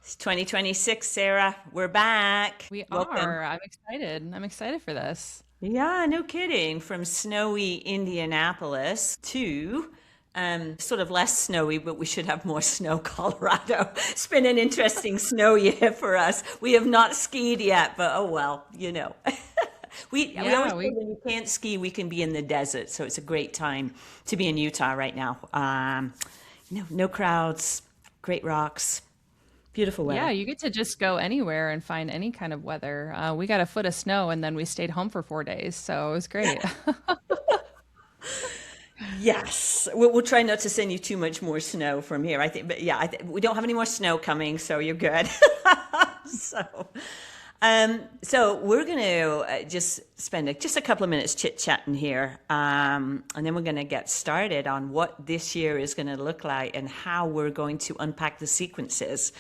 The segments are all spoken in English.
It's 2026, Sarah. We're back. We Welcome. are. I'm excited. I'm excited for this. Yeah, no kidding. From snowy Indianapolis to sort of less snowy, but we should have more snow, Colorado. It's been an interesting snow year for us. We have not skied yet, but oh well, you know. We always Yeah, say we when you can't ski, we can be in the desert. So it's a great time to be in Utah right now. No crowds, great rocks, beautiful yeah, weather. you get to just go anywhere and find any kind of weather. We got a foot of snow and then we stayed home for 4 days, so it was great. Yes, we'll try not to send you too much more snow from here. I think, but yeah, we don't have any more snow coming, so you're good. so, so we're going to just spend just a couple of minutes chit chatting here, and then we're going to get started on what this year is going to look like and how we're going to unpack the sequences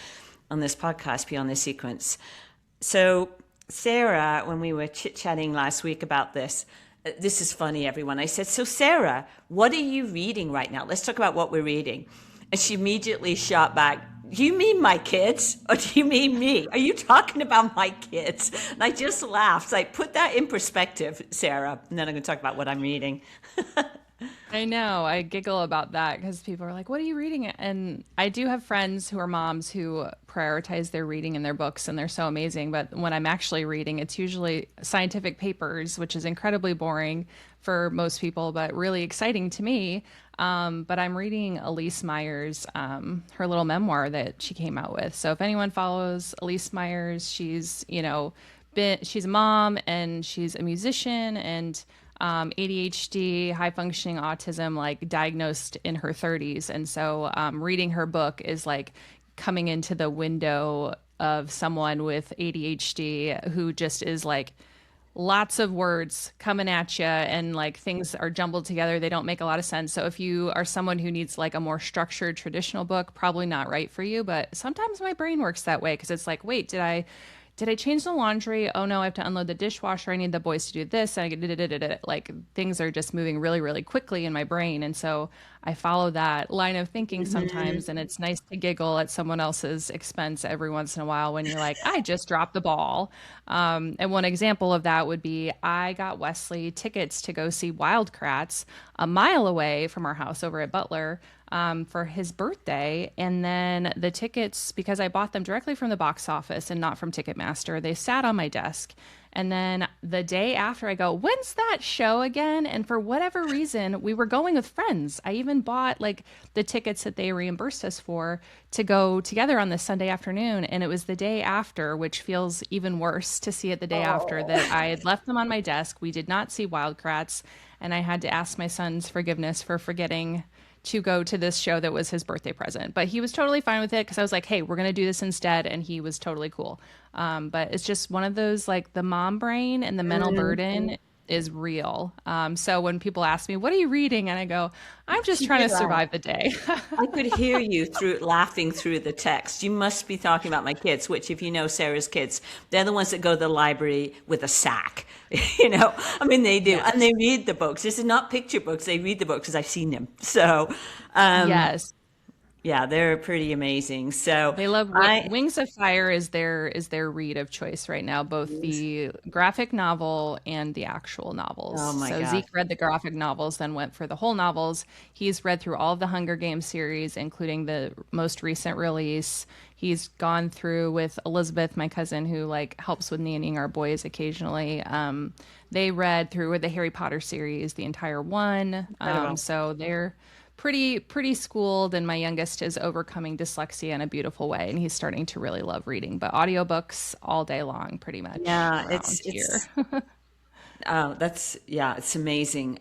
on this podcast beyond the sequence. So, Sarah, when we were chit chatting last week about this is funny, everyone. I said, so Sarah, what are you reading right now? Let's talk about what we're reading. And she immediately shot back, do you mean my kids? Or do you mean me? Are you talking about my kids? And I just laughed. Like, put that in perspective, Sarah. And then I'm going to talk about what I'm reading. I know. I giggle about that because people are like, "What are you reading?" And I do have friends who are moms who prioritize their reading in their books, and they're so amazing. But when I'm actually reading, it's usually scientific papers, which is incredibly boring for most people, but really exciting to me. But I'm reading Elise Myers, her little memoir that she came out with. So if anyone follows Elise Myers, she's a mom and she's a musician and ADHD, high functioning autism, like diagnosed in her 30s. And so reading her book is like coming into the window of someone with ADHD who just is like lots of words coming at you and like things are jumbled together. They don't make a lot of sense. So if you are someone who needs like a more structured traditional book, probably not right for you. But sometimes my brain works that way because it's like, wait, did I change the laundry? Oh no, I have to unload the dishwasher. I need the boys to do this. And like things are just moving really, really quickly in my brain. And so I follow that line of thinking sometimes. And it's nice to giggle at someone else's expense every once in a while when you're like, I just dropped the ball. And one example of that would be I got Wesley tickets to go see Wildcrats a mile away from our house over at Butler for his birthday. And then the tickets, because I bought them directly from the box office and not from Ticketmaster, they sat on my desk. And then the day after, I go, when's that show again? And for whatever reason, we were going with friends. I even bought like the tickets that they reimbursed us for to go together on this Sunday afternoon. And it was the day after, which feels even worse to see it the day after, that I had left them on my desk. We did not see Wildcrats. And I had to ask my son's forgiveness for forgetting to go to this show that was his birthday present. But he was totally fine with it because I was like, hey, we're going to do this instead. And he was totally cool. But it's just one of those, like the mom brain and the mental burden is real. So when people ask me, what are you reading? And I go, I'm just She trying did to laugh. survive the day. I could hear you through laughing through the text. You must be talking about my kids, which if you know Sarah's kids, they're the ones that go to the library with a sack. I mean, they do. And Yes. they read the books. This is not picture books. They read the books because I've seen them. So, um, Yes. yeah, they're pretty amazing. So They love I, Wings of Fire is their read of choice right now, both the graphic novel and the actual novels. oh my So gosh. Zeke read the graphic novels, then went for the whole novels. He's read through all of the Hunger Games series, including the most recent release. He's gone through with Elizabeth, my cousin, who like helps with nannying our boys occasionally. They read through the Harry Potter series, the entire one. Incredible. So they're pretty schooled, and my youngest is overcoming dyslexia in a beautiful way, and he's starting to really love reading. But audiobooks all day long pretty much Yeah, around here. yeah, it's amazing.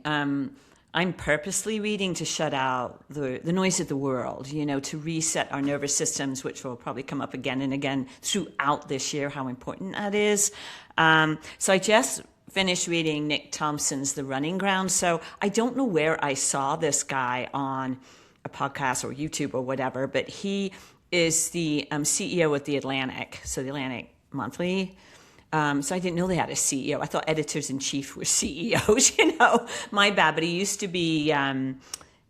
I'm purposely reading to shut out the noise of the world, to reset our nervous systems, which will probably come up again and again throughout this year, how important that is. So I just finished reading Nick Thompson's The Running Ground. So I don't know where I saw this guy on a podcast or YouTube or whatever, but he is the CEO of The Atlantic, so The Atlantic Monthly. So I didn't know they had a CEO. I thought editors in chief were CEOs. My bad. But he used to be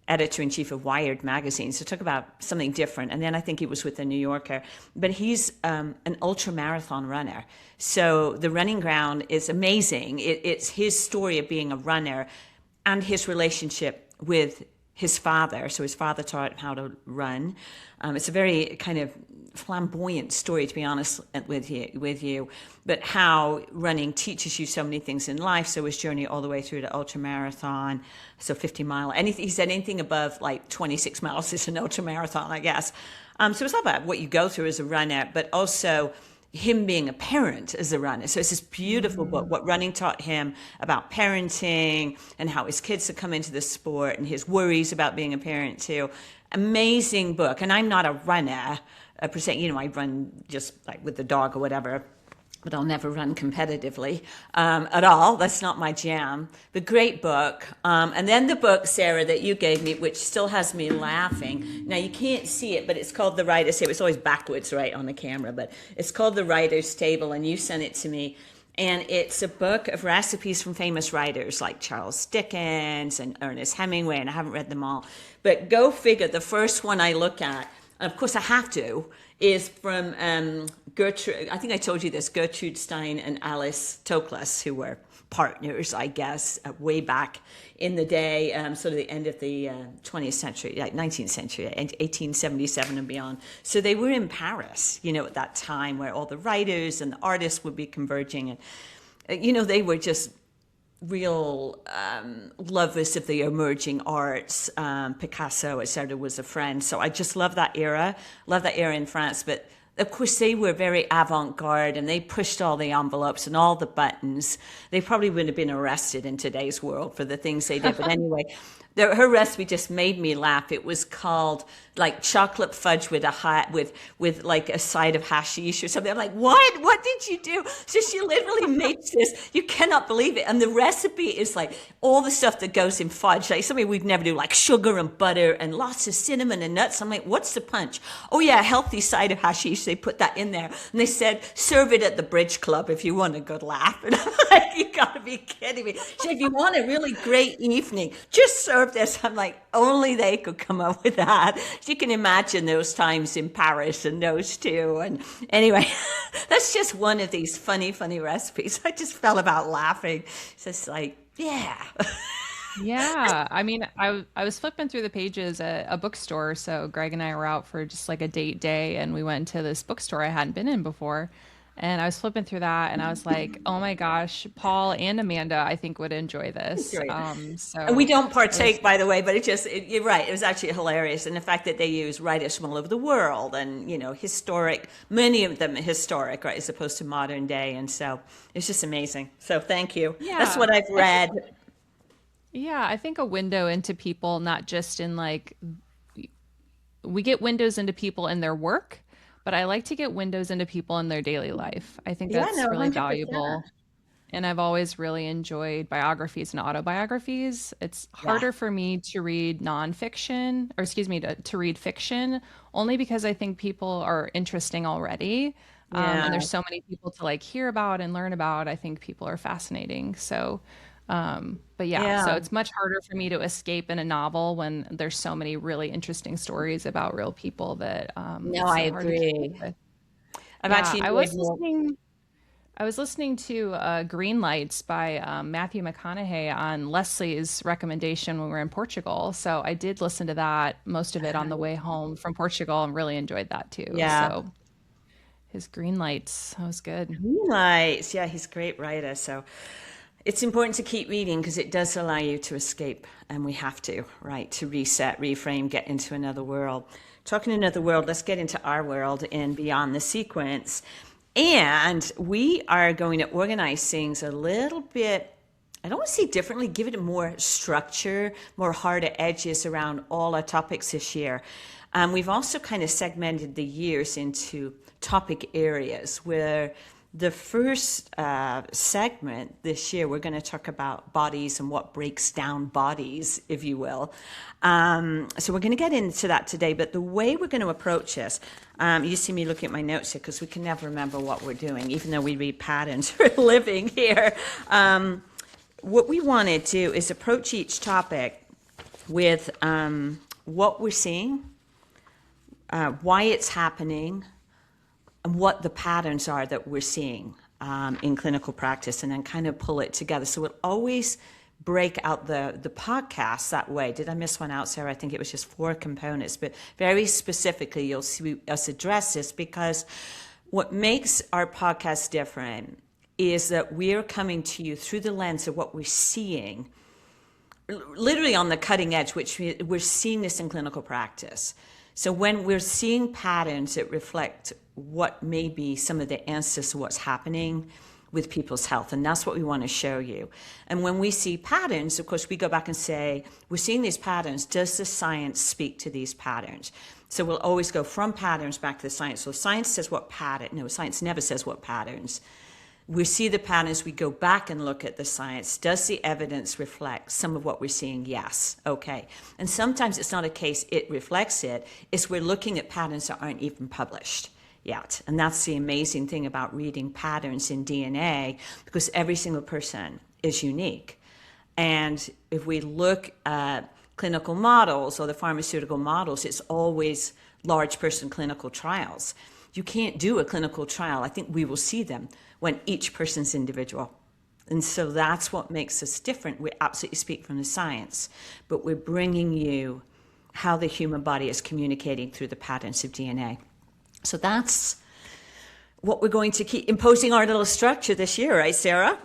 editor-in-chief of Wired magazine. So talk about something different. And then I think he was with the New Yorker. But he's an ultra-marathon runner. So the running ground is amazing. It's his story of being a runner and his relationship with his father. So his father taught him how to run. It's a very kind of flamboyant story, to be honest with you, but how running teaches you so many things in life. So his journey all the way through to ultra marathon, so 50 mile. He said anything above like 26 miles is an ultra marathon, I guess. So it's all about what you go through as a runner, but also him being a parent as a runner. So it's this beautiful book, what running taught him about parenting and how his kids have come into the sport and his worries about being a parent too. Amazing book. And I'm not a runner per se. You know, I run just like with the dog or whatever, but I'll never run competitively at all. That's not my jam. But great book. And then the book, Sarah, that you gave me, which still has me laughing. Now, you can't see it, but it's called The Writer's Table. It's always backwards, right, on the camera, but it's called The Writer's Table, and you sent it to me. And it's a book of recipes from famous writers like Charles Dickens and Ernest Hemingway, and I haven't read them all. But go figure, the first one I look at, and of course I have to, is from Gertrude, I think I told you this, Gertrude Stein and Alice Toklas, who were partners, I guess, way back in the day, sort of the end of the 20th century, like 19th century, 1877 and beyond. So they were in Paris, you know, at that time where all the writers and the artists would be converging. And, you know, they were just real lovers of the emerging arts. Picasso, etc., was a friend. So I just love that era in France. But of course, they were very avant-garde and they pushed all the envelopes and all the buttons. They probably wouldn't have been arrested in today's world for the things they did. But anyway, her recipe just made me laugh. It was called like chocolate fudge with with like a side of hashish or something. I'm like, what did you do? So she literally makes this. You cannot believe it. And the recipe is like all the stuff that goes in fudge, like something we'd never do, like sugar and butter and lots of cinnamon and nuts. I'm like, what's the punch? Oh yeah, a healthy side of hashish. They put that in there. And they said, serve it at the bridge club if you want a good laugh. And I'm like, you gotta be kidding me. So if you want a really great evening, just serve this. I'm like, only they could come up with that. So you can imagine those times in Paris and those two. And anyway, that's just one of these funny recipes. I just fell about laughing. It's just like, yeah. Yeah, I mean, I was flipping through the pages at a bookstore. So Greg and I were out for just like a date day, and we went to this bookstore I hadn't been in before. And I was flipping through that, and I was like, "Oh my gosh, Paul and Amanda, I think would enjoy this." And we don't partake, by the way, but you're right. It was actually hilarious, and the fact that they use writers from all over the world, and you know, historic, many of them historic, right, as opposed to modern day, and so it's just amazing. So thank you. Yeah, That's what I've read. Yeah, I think a window into people, not just in like, we get windows into people in their work, but I like to get windows into people in their daily life. I think Yeah, that's no, really 100%. valuable. And I've always really enjoyed biographies and autobiographies. It's Yeah. harder for me to read nonfiction, or excuse me, to read fiction, only because I think people are interesting already. Yeah. And there's so many people to like hear about and learn about. I think people are fascinating. So, but yeah, so Yeah. it's much harder for me to escape in a novel when there's so many really interesting stories about real people that No, it's I so hard to keep up agree. with. I've Yeah, actually enjoyed more. I was listening to Green Lights by Matthew McConaughey on Leslie's recommendation when we were in Portugal. So I did listen to that, most of it on the way home from Portugal, and really enjoyed that too. Yeah. So his Green Lights, that was good. Nice. Yeah, he's a great writer. So it's important to keep reading because it does allow you to escape, and we have to, right? To reset, reframe, get into another world. Talking another world, let's get into our world and beyond the sequence. And we are going to organize things a little bit. I don't want to say differently, give it more structure, more harder edges around all our topics this year. We've also kind of segmented the years into topic areas where the first segment this year, we're going to talk about bodies and what breaks down bodies, if you will. So we're going to get into that today, but the way we're going to approach this, you see me looking at my notes here because we can never remember what we're doing, even though we read patterns for a living here. What we want to do is approach each topic with what we're seeing, why it's happening, and what the patterns are that we're seeing in clinical practice, and then kind of pull it together. So we'll always break out the podcast that way. Did I miss one out, Sarah? I think it was just 4 components, but very specifically, you'll see us address this, because what makes our podcast different is that we're coming to you through the lens of what we're seeing, literally on the cutting edge, which we're seeing this in clinical practice. So when we're seeing patterns that reflect what may be some of the answers to what's happening with people's health, and that's what we want to show you. And when we see patterns, of course, we go back and say, we're seeing these patterns. Does the science speak to these patterns? So we'll always go from patterns back to the science. So science says what pattern? No, science never says what patterns. We see the patterns, we go back and look at the science. Does the evidence reflect some of what we're seeing? Yes. Okay. And sometimes it's not a case it reflects it, it's we're looking at patterns that aren't even published yet. And that's the amazing thing about reading patterns in DNA, because every single person is unique. And if we look at clinical models or the pharmaceutical models, it's always large person clinical trials. You can't do a clinical trial. I think we will see them when each person's individual. And so that's what makes us different. We absolutely speak from the science, but we're bringing you how the human body is communicating through the patterns of DNA. So that's what we're going to keep imposing our little structure this year, right, Sarah?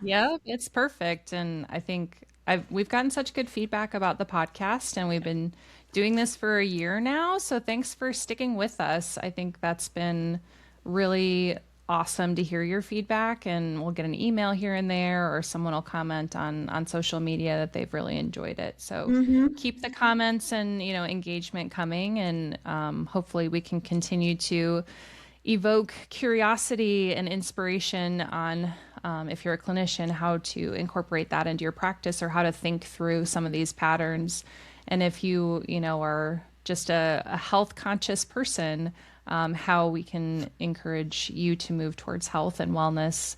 Yeah, it's perfect. And I think we've gotten such good feedback about the podcast, and we've been doing this for a year now. So thanks for sticking with us. I think that's been really awesome to hear your feedback, and we'll get an email here and there, or someone will comment on social media that they've really enjoyed it. So keep the comments and engagement coming, and hopefully we can continue to evoke curiosity and inspiration on if you're a clinician, how to incorporate that into your practice, or how to think through some of these patterns. And if you are just a health conscious person, how we can encourage you to move towards health and wellness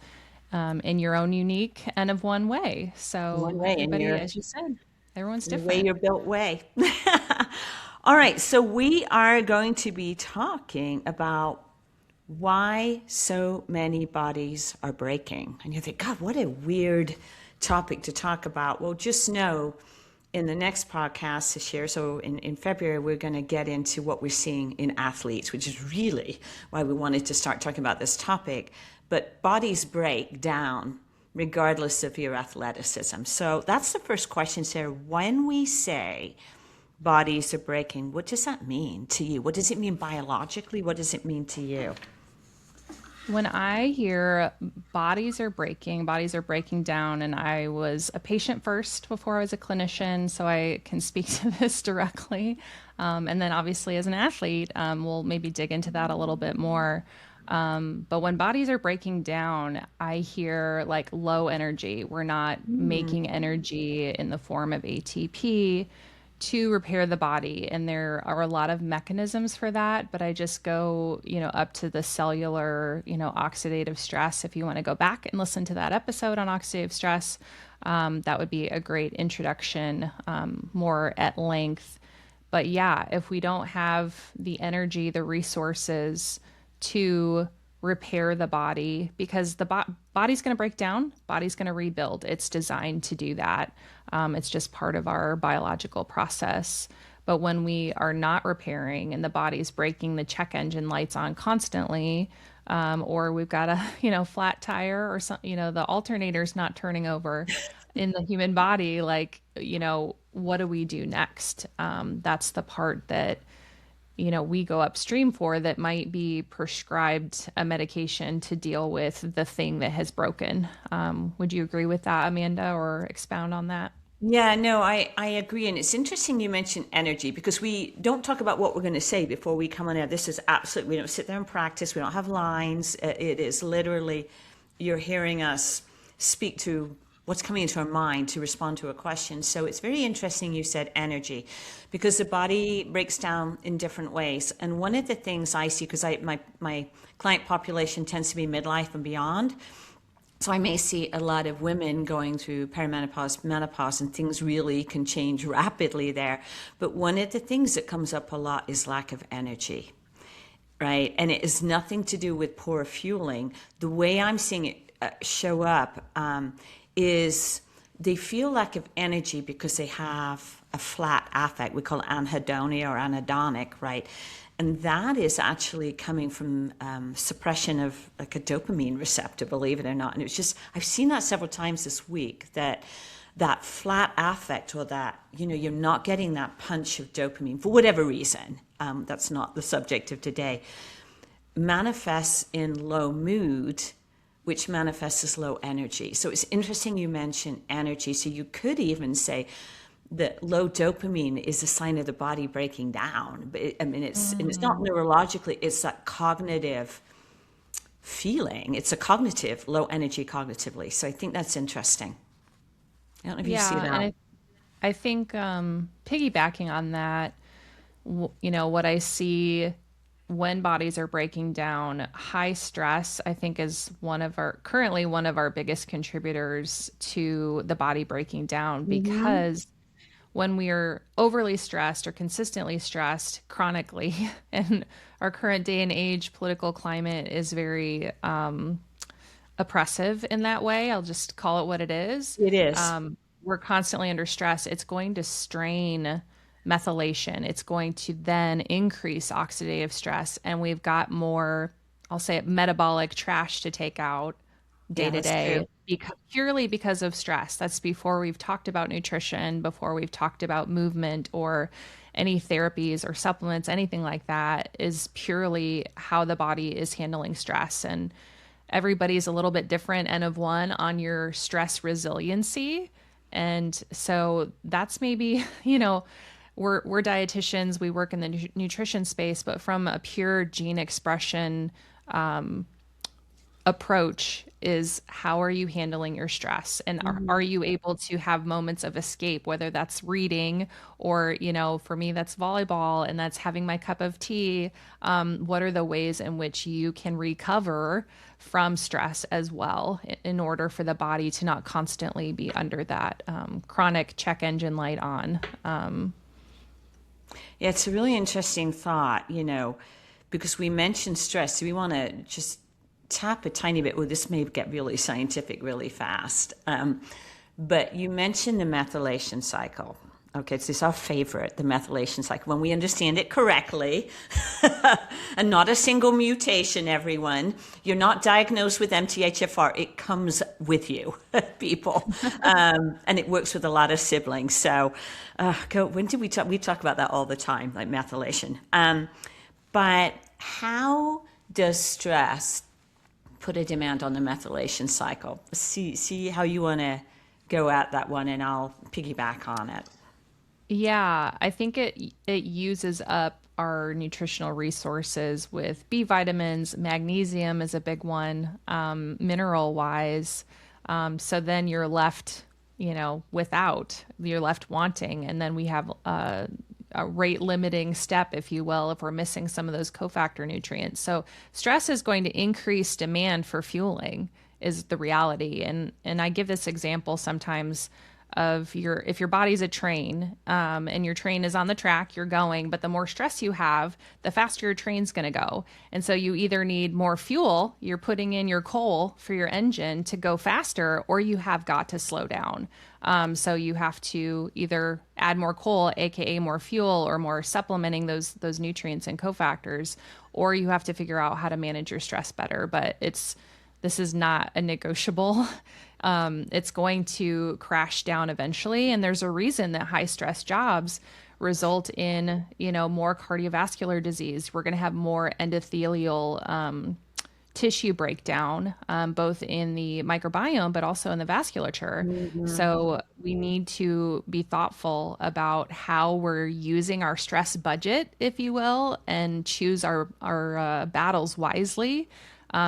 in your own unique N of 1 way. So One way, everybody, as you said, everyone's the way different. you're built way. All right, so we are going to be talking about why so many bodies are breaking. And you think, God, what a weird topic to talk about. Well, just know in the next podcast this year, so in February, we're going to get into what we're seeing in athletes, which is really why we wanted to start talking about this topic. But bodies break down regardless of your athleticism. So that's the first question, Sarah. When we say bodies are breaking, what does that mean to you? What does it mean biologically? What does it mean to you? When I hear bodies are breaking down, and I was a patient first before I was a clinician, so I can speak to this directly. And then obviously as an athlete, we'll maybe dig into that a little bit more. But when bodies are breaking down, I hear like low energy. We're not making energy in the form of ATP to repair the body. And there are a lot of mechanisms for that, but I just go, up to the cellular, oxidative stress. If you want to go back and listen to that episode on oxidative stress, that would be a great introduction, more at length. But yeah, if we don't have the energy, the resources to repair the body, because the body's going to break down, body's going to rebuild. It's designed to do that. It's just part of our biological process. But when we are not repairing and the body's breaking, the check engine lights on constantly, or we've got a flat tire, or some, the alternator's not turning over in the human body, what do we do next? That's the part that we go upstream for, that might be prescribed a medication to deal with the thing that has broken. Would you agree with that, Amanda, or expound on that? Yeah, no, I agree. And it's interesting you mentioned energy, because we don't talk about what we're going to say before we come on air. This is absolutely, we don't sit there and practice. We don't have lines. It is literally, you're hearing us speak to what's coming into our mind to respond to a question. So it's very interesting you said energy, because the body breaks down in different ways. And one of the things I see, because my client population tends to be midlife and beyond, So I may see a lot of women going through perimenopause, menopause, and things really can change rapidly there. But one of the things that comes up a lot is lack of energy, right? And it is nothing to do with poor fueling. The way I'm seeing it show up is they feel lack of energy because they have a flat affect. We call it anhedonia or anhedonic, right? And that is actually coming from suppression of like a dopamine receptor, believe it or not. And it's just, I've seen that several times this week, that that flat affect, or that, you know, you're not getting that punch of dopamine for whatever reason. That's not the subject of today. Manifests in low mood, which manifests as low energy. So it's interesting you mentioned energy. So you could even say that low dopamine is a sign of the body breaking down. But and it's not neurologically, it's that cognitive feeling. It's a cognitive, low energy cognitively. So I think that's interesting. I don't know if you see Yeah, and that. I think piggybacking on that, you know, what I see when bodies are breaking down, high stress, I think is currently one of our biggest contributors to the body breaking down, Mm-hmm. because when we are overly stressed or consistently stressed chronically, and our current day and age political climate is very oppressive in that way. I'll just call it what it is. It is. We're constantly under stress. It's going to strain methylation. It's going to then increase oxidative stress. And we've got more, I'll say it, metabolic trash to take out day Yeah, to that's true. day, purely because of stress. That's before we've talked about nutrition, before we've talked about movement or any therapies or supplements, anything like that, is purely how the body is handling stress. And everybody's a little bit different, N of one, on your stress resiliency. And so that's maybe, you know, we're dietitians, we work in the nutrition space, but from a pure gene expression approach is, how are you handling your stress, and are Mhm. you able to have moments of escape, whether that's reading or, you know, for me that's volleyball and that's having my cup of tea. What are the ways in which you can recover from stress as well, in order for the body to not constantly be under that chronic check engine light on. Yeah, it's a really interesting thought, you know, because we mentioned stress. So we want to just tap a tiny bit. Well, this may get really scientific really fast. But you mentioned the methylation cycle. Okay, so it's our favorite, the methylation cycle. When we understand it correctly, and not a single mutation, everyone, you're not diagnosed with MTHFR. It comes with you, people. And it works with a lot of siblings. So, when did we talk? We talk about that all the time, like methylation. But how does stress put a demand on the methylation cycle? See how you want to go at that one, and I'll piggyback on it. Yeah, I think it uses up our nutritional resources with B vitamins. Magnesium is a big one, mineral wise. So then you're left, you know, you're left wanting. And then we have a rate limiting step, if you will, if we're missing some of those cofactor nutrients. So stress is going to increase demand for fueling, is the reality. And I give this example sometimes of if your body's a train, and your train is on the track, you're going, but the more stress you have, the faster your train's going to go. And so you either need more fuel, you're putting in your coal for your engine to go faster, or you have got to slow down. So you have to either add more coal, aka more fuel, or more supplementing those nutrients and cofactors, or you have to figure out how to manage your stress better. But this is not a negotiable. It's going to crash down eventually. And there's a reason that high stress jobs result in, you know, more cardiovascular disease. We're going to have more endothelial tissue breakdown, both in the microbiome, but also in the vasculature. So we need to be thoughtful about how we're using our stress budget, if you will, and choose our battles wisely.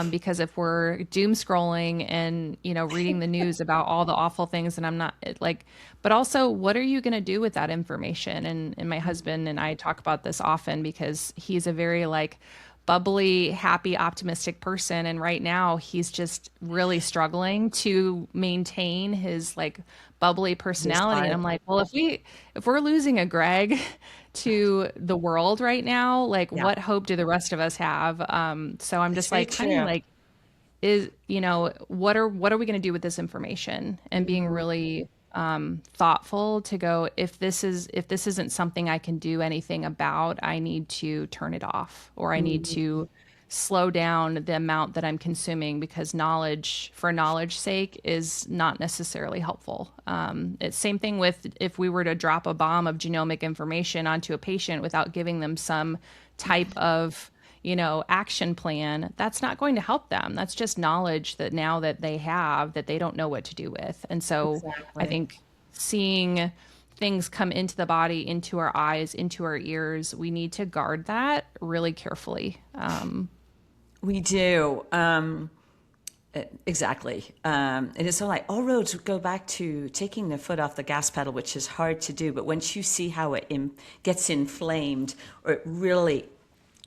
Because if we're doom scrolling and, you know, reading the news about all the awful things, and I'm not like, but also, what are you going to do with that information? And my husband and I talk about this often, because he's a very like bubbly, happy, optimistic person. And right now he's just really struggling to maintain his like bubbly This personality. And part. I'm like, well, if we're losing a Greg to the world right now, like Yeah, what hope do the rest of us have? So I'm it's just very like, honey, true. like is, what are we going to do with this information? And being really thoughtful to go, if this isn't something I can do anything about, I need to turn it off, or I need Mhm. to slow down the amount that I'm consuming, because knowledge for knowledge sake is not necessarily helpful. It's same thing with if we were to drop a bomb of genomic information onto a patient without giving them some type of action plan, that's not going to help them. That's just knowledge that now that they have that they don't know what to do with. And so I Exactly. think seeing things come into the body, into our eyes, into our ears, we need to guard that really carefully. We do. Exactly. And it's all like all roads go back to taking the foot off the gas pedal, which is hard to do. But once you see how it gets inflamed, or it really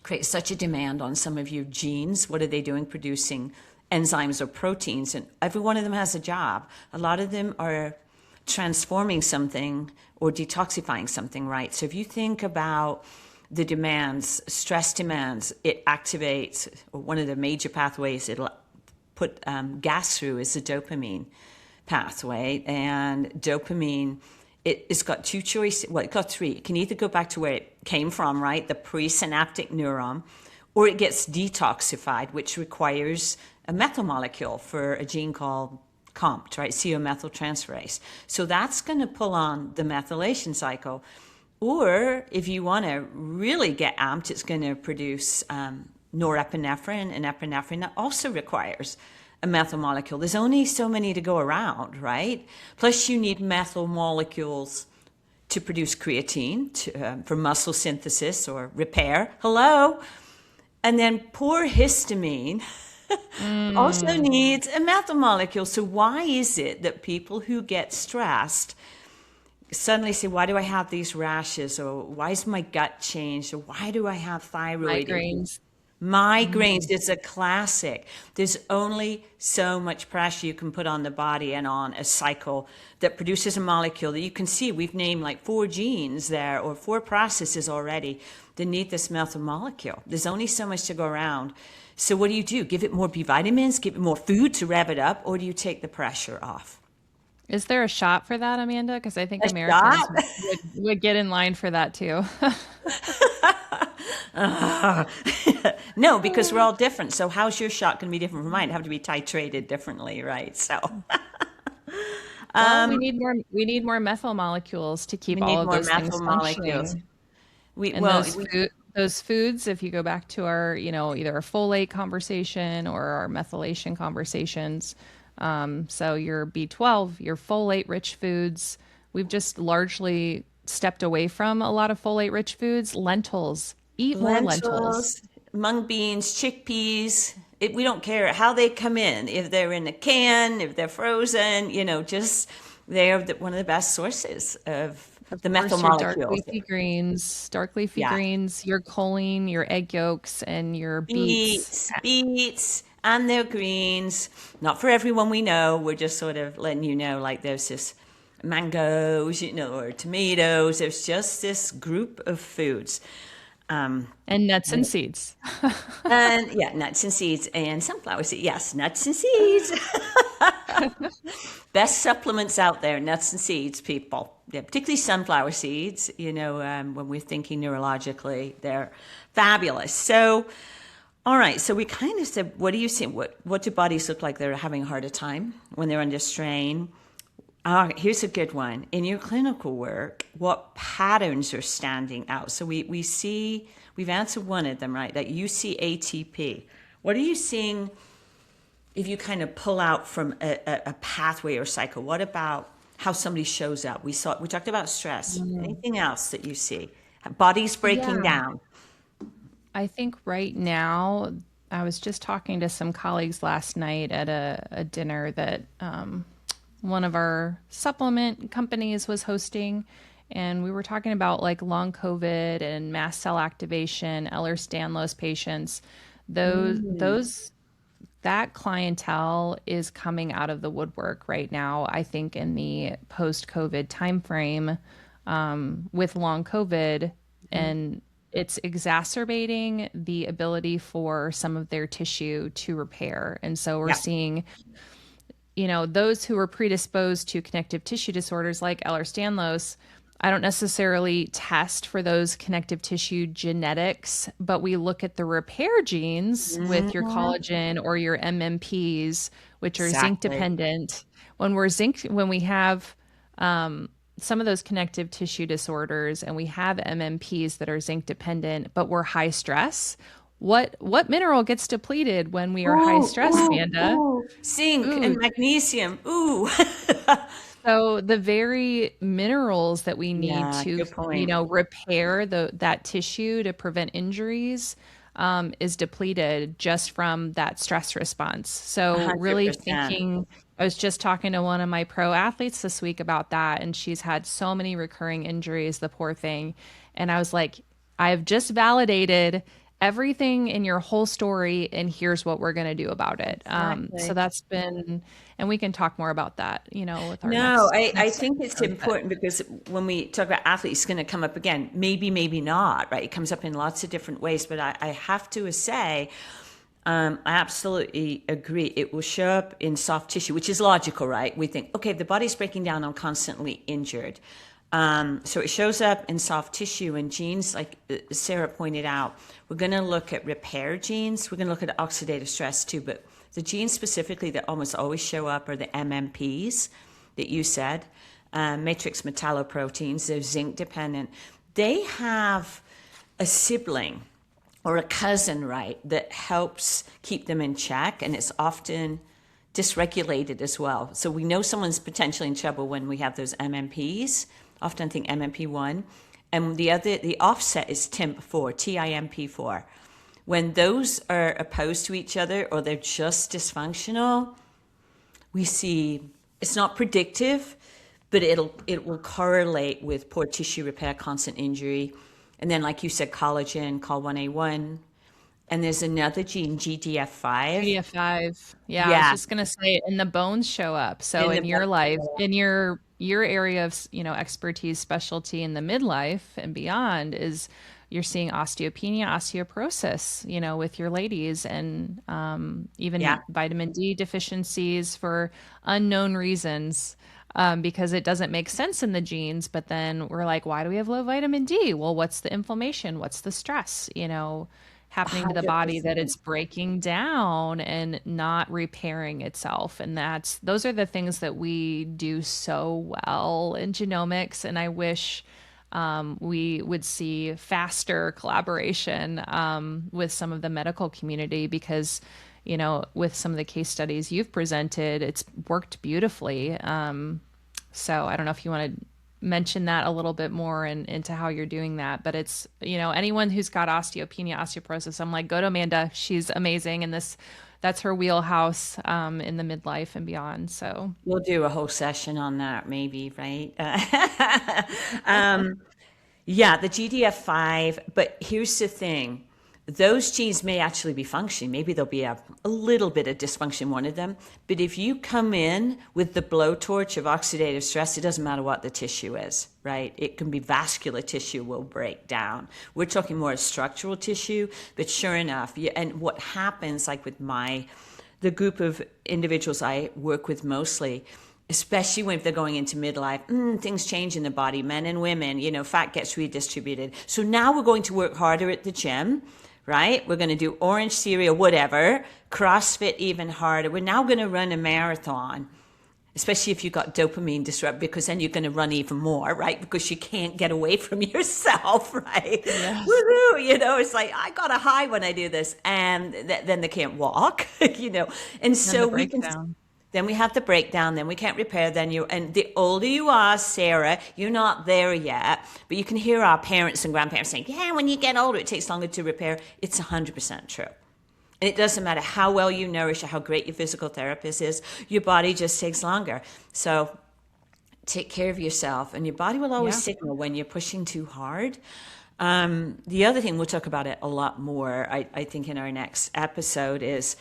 creates such a demand on some of your genes, what are they doing? Producing enzymes or proteins. And every one of them has a job. A lot of them are transforming something or detoxifying something, right? So if you think about the demands, stress demands, it activates, or one of the major pathways it'll put gas through is the dopamine pathway. And dopamine, it's got two choices. Well, it got three. It can either go back to where it came from, right? The presynaptic neuron, or it gets detoxified, which requires a methyl molecule for a gene called COMT, right? Co-methyltransferase. So that's going to pull on the methylation cycle. Or if you want to really get amped, it's going to produce norepinephrine and epinephrine. That also requires a methyl molecule. There's only so many to go around, right? Plus, you need methyl molecules to produce creatine for muscle synthesis or repair. Hello. And then poor histamine also needs a methyl molecule. So why is it that people who get stressed suddenly say, why do I have these rashes? Or why is my gut changed? Or why do I have thyroid issues? Migraines. Migraines is a classic. There's only so much pressure you can put on the body and on a cycle that produces a molecule that you can see. We've named like 4 genes there, or 4 processes already that need this methyl molecule. There's only so much to go around. So what do? Give it more B vitamins, give it more food to rev it up, or do you take the pressure off? Is there a shot for that, Amanda? Because I think A shot? Americans would get in line for that too. No, because we're all different. So how's your shot going to be different from mine? It'd have to be titrated differently, right? So Well, we need more methyl molecules to we keep all need of more those methyl things molecules. functioning. We And well, those we, foods, if you go back to our, either our folate conversation or our methylation conversations, so your B12, your folate-rich foods, we've just largely stepped away from a lot of folate-rich foods. Lentils, eat more lentils. lentils, mung beans, chickpeas. We don't care how they come in. If they're in a can, if they're frozen, just they're one of the best sources of Of the methyl course, your molecules. dark leafy Yeah. greens, your choline, your egg yolks, and your beets. Beets, and their greens. Not for everyone we know. We're just sort of letting you know, like there's this mangoes, or tomatoes. There's just this group of foods. And nuts and seeds. And yeah, nuts and seeds and sunflower seeds. Yes, nuts and seeds. Best supplements out there, nuts and seeds, people. Yeah, particularly sunflower seeds, when we're thinking neurologically, they're fabulous. So, all right, so we kind of said, what do you see? What do bodies look like they're having a harder time when they're under strain? Here's a good one. In your clinical work, what patterns are standing out? So we see, we've answered one of them, right? That you see ATP. What are you seeing if you kind of pull out from a pathway or cycle? What about how somebody shows up? We talked about stress. Anything else that you see? Bodies breaking Yeah. down. I think right now, I was just talking to some colleagues last night at a dinner that one of our supplement companies was hosting. and we were talking about like long COVID and mast cell activation, Ehlers-Danlos patients. Mm. Those that clientele is coming out of the woodwork right now, I think, in the post-COVID timeframe, with long COVID, Mhm. and it's exacerbating the ability for some of their tissue to repair. And so we're Yeah. seeing, those who are predisposed to connective tissue disorders like Ehlers-Danlos. I don't necessarily test for those connective tissue genetics, but we look at the repair genes with your Mhm. collagen or your MMPs, which are zinc Exactly. dependent. When we have some of those connective tissue disorders and we have MMPs that are zinc dependent, but we're high stress, what mineral gets depleted when we are high Ooh, stress, ooh, Amanda? ooh. Zinc and Food. magnesium. Ooh. So the very minerals that we need Yeah, to, good point. repair that tissue to prevent injuries, is depleted just from that stress response. So really 100%. thinking, I was just talking to one of my pro athletes this week about that, and she's had so many recurring injuries, the poor thing. And I was like, I've just validated everything in your whole story, and here's what we're going to do about it. So Exactly. that's been, and we can talk more about that, with our No, I next think it's episode. But important because when we talk about athletes, it's going to come up again. Maybe, maybe not, right? It comes up in lots of different ways. But I have to say, I absolutely agree. It will show up in soft tissue, which is logical, right? We think, okay, the body's breaking down, I'm constantly injured. So it shows up in soft tissue and genes, like Sarah pointed out. We're going to look at repair genes. We're going to look at oxidative stress too. But the genes specifically that almost always show up are the MMPs that you said, matrix metalloproteins. They're zinc dependent. They have a sibling or a cousin, right, that helps keep them in check, and it's often dysregulated as well. So we know someone's potentially in trouble when we have those MMPs. Often think MMP1, and the offset is TIMP4, TIMP4. When those are opposed to each other or they're just dysfunctional, we see it's not predictive, but it will correlate with poor tissue repair, constant injury, and then like you said, collagen, COL1A1, and there's another gene, GDF5. GDF5, yeah, I was Yeah, just gonna say, and the bones show up. So in the in your life, in your area of expertise, specialty in the midlife and beyond, is you're seeing osteopenia, osteoporosis, with your ladies, and yeah. even vitamin D deficiencies for unknown reasons. Because it doesn't make sense in the genes, but then we're like, why do we have low vitamin D? Well, what's the inflammation? What's the stress? Happening to the body, that 100%. it's breaking down and not repairing itself. And those are the things that we do so well in genomics. And I wish we would see faster collaboration with some of the medical community, because with some of the case studies you've presented, it's worked beautifully. So I don't know if you want to mention that a little bit more and into how you're doing that. But it's, anyone who's got osteopenia, osteoporosis, I'm like, go to Amanda. She's amazing. And that's her wheelhouse in the midlife and beyond. So We'll do a whole session on that, maybe, right? Yeah, the GDF5, but here's the thing. Those genes may actually be functioning. Maybe there'll be a little bit of dysfunction in one of them. But if you come in with the blowtorch of oxidative stress, it doesn't matter what the tissue is, right? It can be vascular tissue will break down. We're talking more structural tissue, but sure enough, and what happens, like with the group of individuals I work with mostly, especially when they're going into midlife, things change in the body, men and women, fat gets redistributed. So now we're going to work harder at the gym, right? We're going to do orange cereal, whatever, CrossFit even harder. We're now going to run a marathon, especially if you've got dopamine disrupt, because then you're going to run even more, right? Because you can't get away from yourself, right? yes, Woohoo! It's like, I got a high when I do this, and then they can't walk, And then the so breakdown. then we have the breakdown, then we can't repair, and the older you are, Sarah, you're not there yet, but you can hear our parents and grandparents saying, yeah, when you get older, it takes longer to repair. It's 100% true. And it doesn't matter how well you nourish or how great your physical therapist is, your body just takes longer. So take care of yourself, and your body will always Yeah. signal when you're pushing too hard. The other thing, we'll talk about it a lot more, I think, in our next episode is,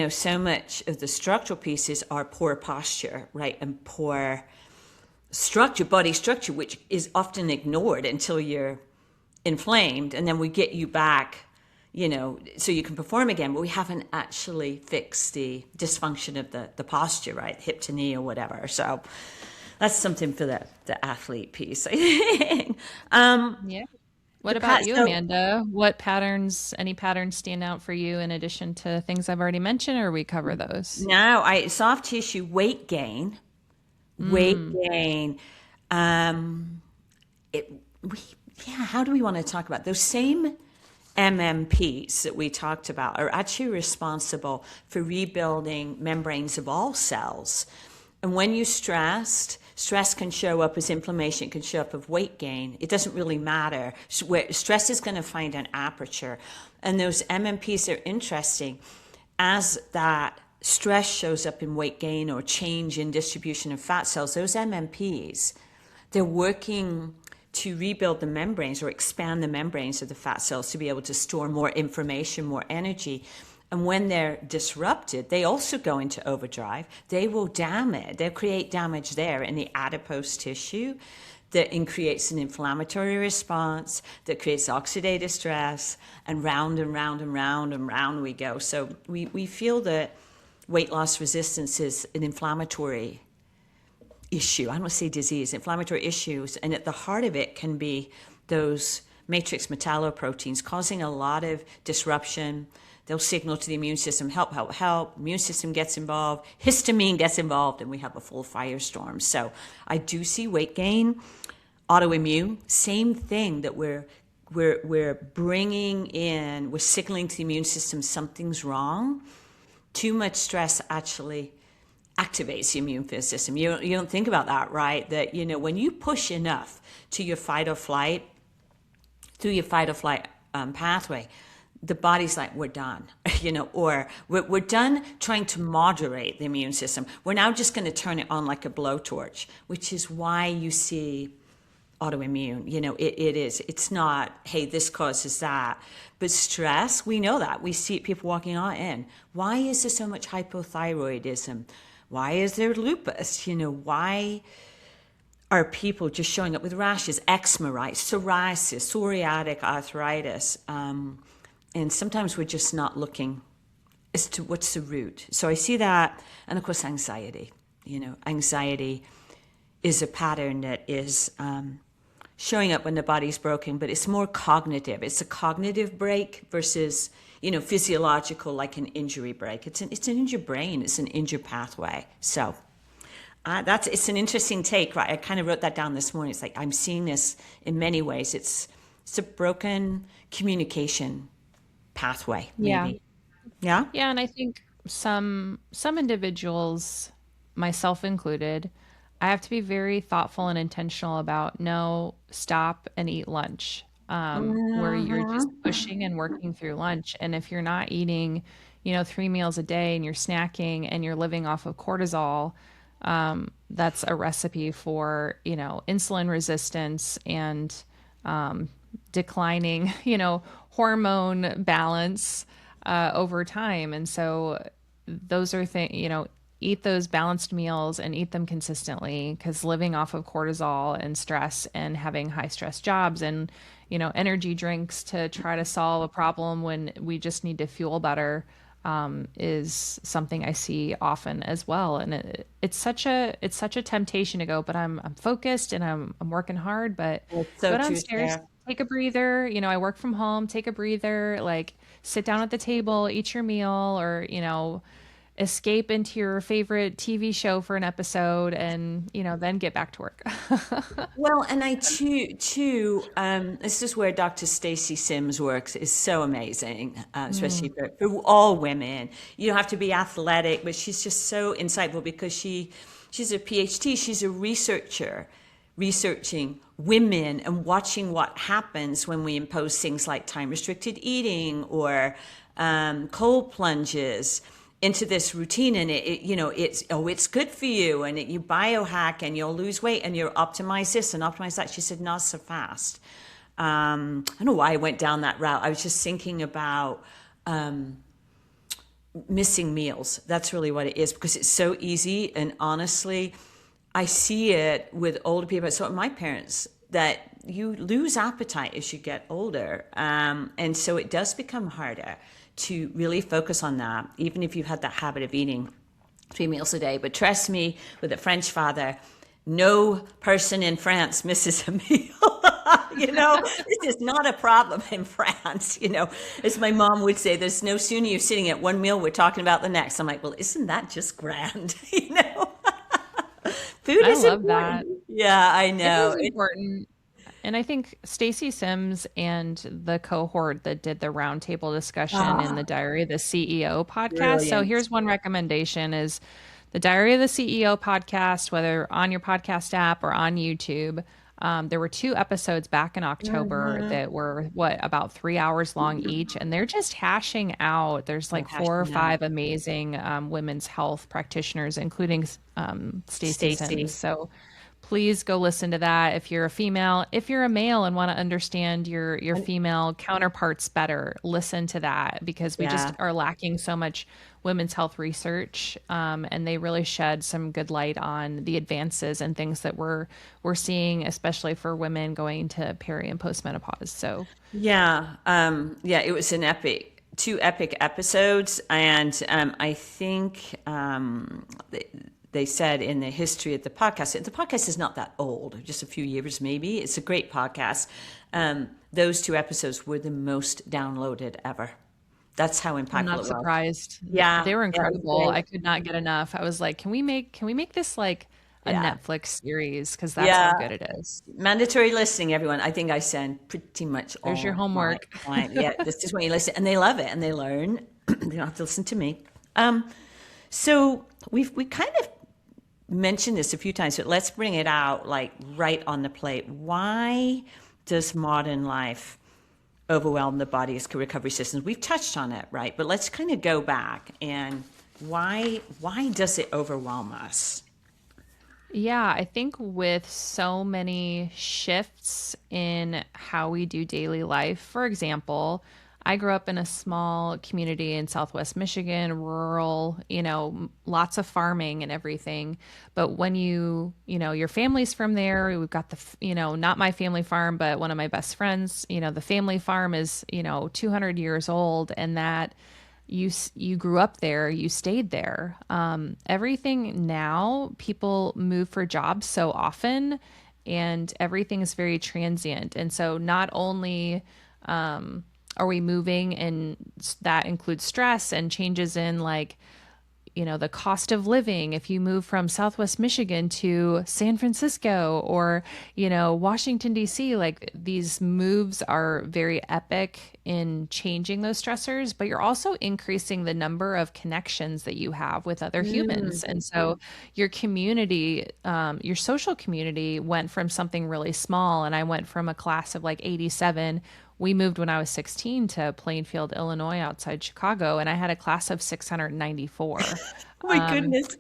so much of the structural pieces are poor posture, right? And poor structure, body structure, which is often ignored until you're inflamed. And then we get you back, so you can perform again, but we haven't actually fixed the dysfunction of the posture, right? Hip to knee or whatever. So that's something for the athlete piece, I think. Yeah. The What about pat you, so Amanda? Any patterns stand out for you in addition to things I've already mentioned, or we cover those? now I soft tissue weight Mm. gain. Um, it we yeah. How do we want to talk about those same MMPs that we talked about are actually responsible for rebuilding membranes of all cells. And when you're stressed, stress can show up as inflammation, it can show up as weight gain. It doesn't really matter. Stress is going to find an aperture. And those MMPs are interesting as that stress shows up in weight gain or change in distribution of fat cells. Those MMPs, they're working to rebuild the membranes or expand the membranes of the fat cells to be able to store more information, more energy. And when they're disrupted, they also go into overdrive. They will damage, they'll create damage there in the adipose tissue that creates an inflammatory response, that creates oxidative stress, and round and round and round and round we go. So we feel that weight loss resistance is an inflammatory issue. I don't want to say disease, inflammatory issues. And at the heart of it can be those matrix metalloproteins causing a lot of disruption. They'll signal to the immune system, help, help, help. Immune system gets involved, histamine gets involved, and we have a full firestorm. So I do see weight gain, autoimmune, same thing that we're bringing in, we're signaling to the immune system something's wrong. Too much stress actually activates the immune system. You don't think about that, right? That, when you push enough to your fight or flight, through your fight or flight pathway, the body's like, we're done, or we're done trying to moderate the immune system. We're now just going to turn it on like a blowtorch, which is why you see autoimmune. It's not, hey, this causes that. But stress, we know that. We see people walking on in. Why is there so much hypothyroidism? Why is there lupus? Why are people just showing up with rashes, eczema, right? Psoriasis, psoriatic arthritis. And sometimes we're just not looking as to what's the root. So I see that. And of course, anxiety. Anxiety is a pattern that is showing up when the body's broken, but it's more cognitive. It's a cognitive break versus, physiological, like an injury break. It's an injured brain. It's an injured pathway. So it's an interesting take, right? I kind of wrote that down this morning. It's like I'm seeing this in many ways. It's a broken communication pathway, Yeah. maybe. Yeah. Yeah, and I think some individuals, myself included, I have to be very thoughtful and intentional about no, stop and eat lunch. Where you're just pushing and working through lunch. And if you're not eating, 3 meals a day and you're snacking and you're living off of cortisol, that's a recipe for, insulin resistance and declining, hormone balance over time. And so those are things, eat those balanced meals and eat them consistently, because living off of cortisol and stress and having high stress jobs and, energy drinks to try to solve a problem when we just need to fuel better is something I see often as well. And it's such a temptation to go, but I'm focused and I'm working hard, but It's so go true, downstairs, Sarah. take a breather. I work from home, take a breather, like sit down at the table, eat your meal, or, escape into your favorite TV show for an episode and, then get back to work. Well, and I too, this is where Dr. Stacy Sims works is so amazing, especially for all women. You don't have to be athletic, but she's just so insightful because she's a PhD. She's a researcher, researching women and watching what happens when we impose things like time restricted eating or cold plunges. into this routine, and it's good for you, and you biohack and you'll lose weight and you'll optimize this and optimize that. She said, not so fast. I don't know why I went down that route. I was just thinking about missing meals. That's really what it is, because it's so easy. And honestly, I see it with older people. So my parents, that you lose appetite as you get older. And so it does become harder to really focus on that, even if you had that habit of eating 3 meals a day. But trust me, with a French father, no person in France misses a meal. This is not a problem in France. As my mom would say, there's no sooner you're sitting at one meal, we're talking about the next. I'm like, well, isn't that just grand? Food I is love important. that. Yeah, I It know. is important. And I think Stacy Sims and the cohort that did the roundtable discussion in the Diary of the CEO podcast. So Brilliant. here's one recommendation is the Diary of the CEO podcast, whether on your podcast app or on YouTube. There were 2 episodes back in October that were about 3 hours long each, and they're just hashing out. There's They're like 4 or hashing out. 5 amazing women's health practitioners, including Stacy Sims. Stacy. So please go listen to that if you're a female. If you're a male and want to understand your female counterparts better, listen to that, because we just Yeah. are lacking so much women's health research, and they really shed some good light on the advances and things that we're seeing, especially for women going to peri and postmenopause. So Yeah. Yeah, it was an epic, 2 epic episodes. And I think they said in the history of the podcast is not that old, just a few years maybe. It's a great podcast. Those 2 episodes were the most downloaded ever. That's how I'm impactful not it was. surprised. Yeah, They were yeah, it was incredible. great. I could not get enough. I was like, can we make this like a Yeah, Netflix series? Because that's how yeah. good it is. Mandatory listening, everyone. I think I send pretty much There's your all my homework. clients. Yeah, this is when you listen, and they love it, and they learn. They don't have to listen to me. So we kind of mentioned this a few times, but let's bring it out like right on the plate. Why does modern life overwhelm the body's recovery systems? We've touched on it, right? But let's kind of go back, and why does it overwhelm us? Yeah, I think with so many shifts in how we do daily life, for example, I grew up in a small community in Southwest Michigan, rural, lots of farming and everything. But when your family's from there, we've got not my family farm, but one of my best friends, the family farm is, 200 years old, and that you grew up there, you stayed there. Everything now, people move for jobs so often, and everything is very transient. And so not only are we moving, and that includes stress and changes in like the cost of living. If you move from Southwest Michigan to San Francisco or, Washington, D.C., like these moves are very epic in changing those stressors, but you're also increasing the number of connections that you have with other humans. And so your community, your social community went from something really small. And I went from a class of like 87. We moved when I was 16 to Plainfield, Illinois, outside Chicago, and I had a class of 694. Oh my goodness.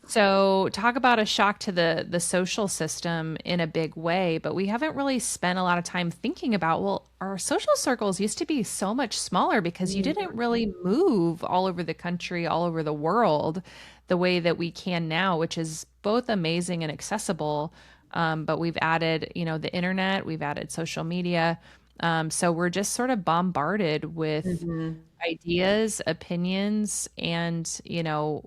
So talk about a shock to the social system in a big way, but we haven't really spent a lot of time thinking about, well, our social circles used to be so much smaller because you didn't really move all over the country, all over the world the way that we can now, which is both amazing and accessible. But we've added, the internet, we've added social media. So we're just sort of bombarded with ideas, opinions, and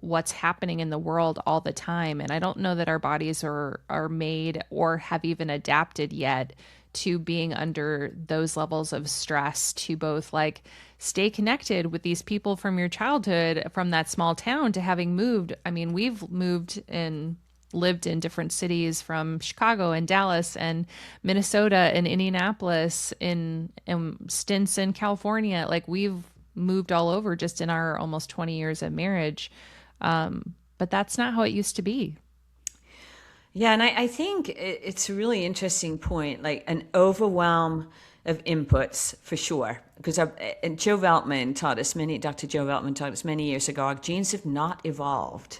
what's happening in the world all the time. And I don't know that our bodies are made or have even adapted yet to being under those levels of stress, to both like stay connected with these people from your childhood, from that small town, to having moved. I mean, we've moved and lived in different cities, from Chicago and Dallas and Minnesota and Indianapolis, in stints in California. Like we've moved all over just in our almost 20 years of marriage. But that's not how it used to be. Yeah, and I think it's a really interesting point, like an overwhelm of inputs for sure. Because and Dr. Joe Veltman taught us many years ago, our genes have not evolved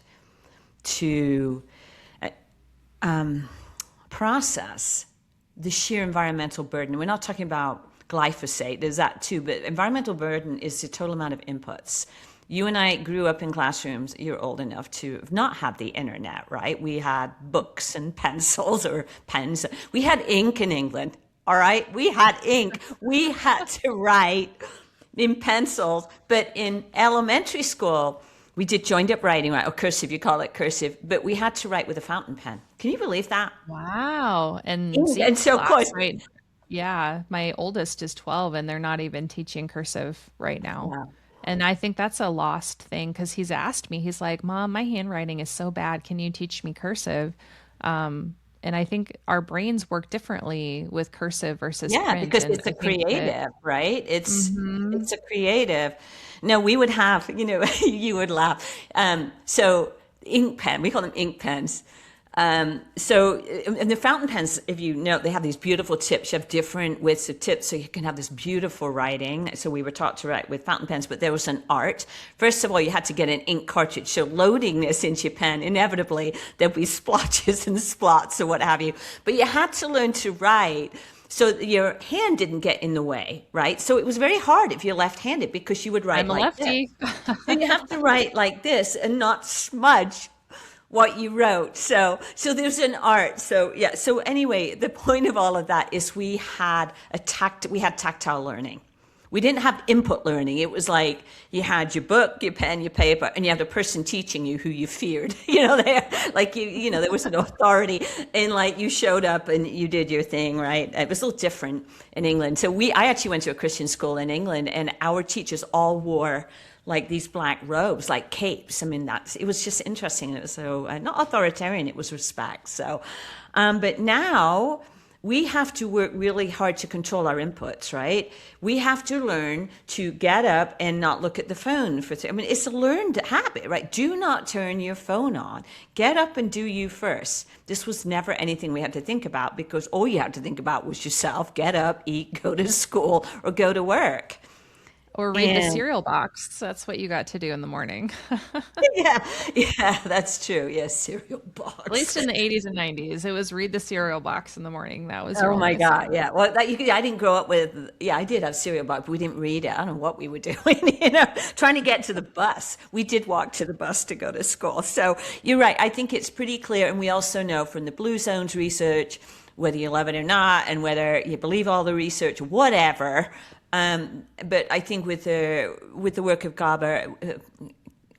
to process the sheer environmental burden. We're not talking about glyphosate, there's that too, but environmental burden is the total amount of inputs. You and I grew up in classrooms, you're old enough to have not had the internet, right? We had books and pencils or pens. We had ink in England, all right? We had ink. We had to write in pencils, but in elementary school, we did joined up writing, right? Or cursive, you call it cursive, but we had to write with a fountain pen. Can you believe that? Wow. And see, And so, of course, right. Yeah, my oldest is 12 and they're not even teaching cursive right now. yeah. And I think that's a lost thing because he's asked me, he's like, Mom, my handwriting is so bad. Can you teach me cursive? And I think our brains work differently with cursive versus Yeah, print. because And it's I a think that, creative, right? hmm It's a creative. No, we would have, you would laugh. So ink pen, we call them ink pens. And the fountain pens, if you know, they have these beautiful tips. You have different widths of tips, so you can have this beautiful writing. So we were taught to write with fountain pens, but there was an art. First of all, you had to get an ink cartridge. So loading this into your pen, inevitably, there'll be splotches and splots or what have you. But you had to learn to write so that your hand didn't get in the way, right? So it was very hard if you're left-handed because you would write I'm a like this. lefty. And you have to write like this and not smudge what you wrote. So there's an art. So yeah. So anyway, the point of all of that is we had tactile learning. We didn't have input learning. It was like you had your book, your pen, your paper, and you had a person teaching you who you feared. There was an authority, and like you showed up and you did your thing, right? It was a little different in England. So I actually went to a Christian school in England, and our teachers all wore like these black robes, like capes. I mean, it was just interesting. It was so not authoritarian, it was respect. So, but now we have to work really hard to control our inputs, right? We have to learn to get up and not look at the phone I mean, it's a learned habit, right? Do not turn your phone on. Get up and do you first. This was never anything we had to think about because all you had to think about was yourself. Get up, eat, go to school, or go to work. Or read the And cereal box. That's what you got to do in the morning. yeah, yeah, that's true. Yes, cereal At least box. in the 80s and 90s, it was read the cereal box in the morning. That was your Oh only my God, assignment. yeah. Well, I didn't grow up with. Yeah, I did have cereal box, but we didn't read it. I don't know what we were doing. Trying to get to the bus. We did walk to the bus to go to school. So you're right. I think it's pretty clear, and we also know from the Blue Zones research, whether you love it or not, and whether you believe all the research, whatever. But I think with the work of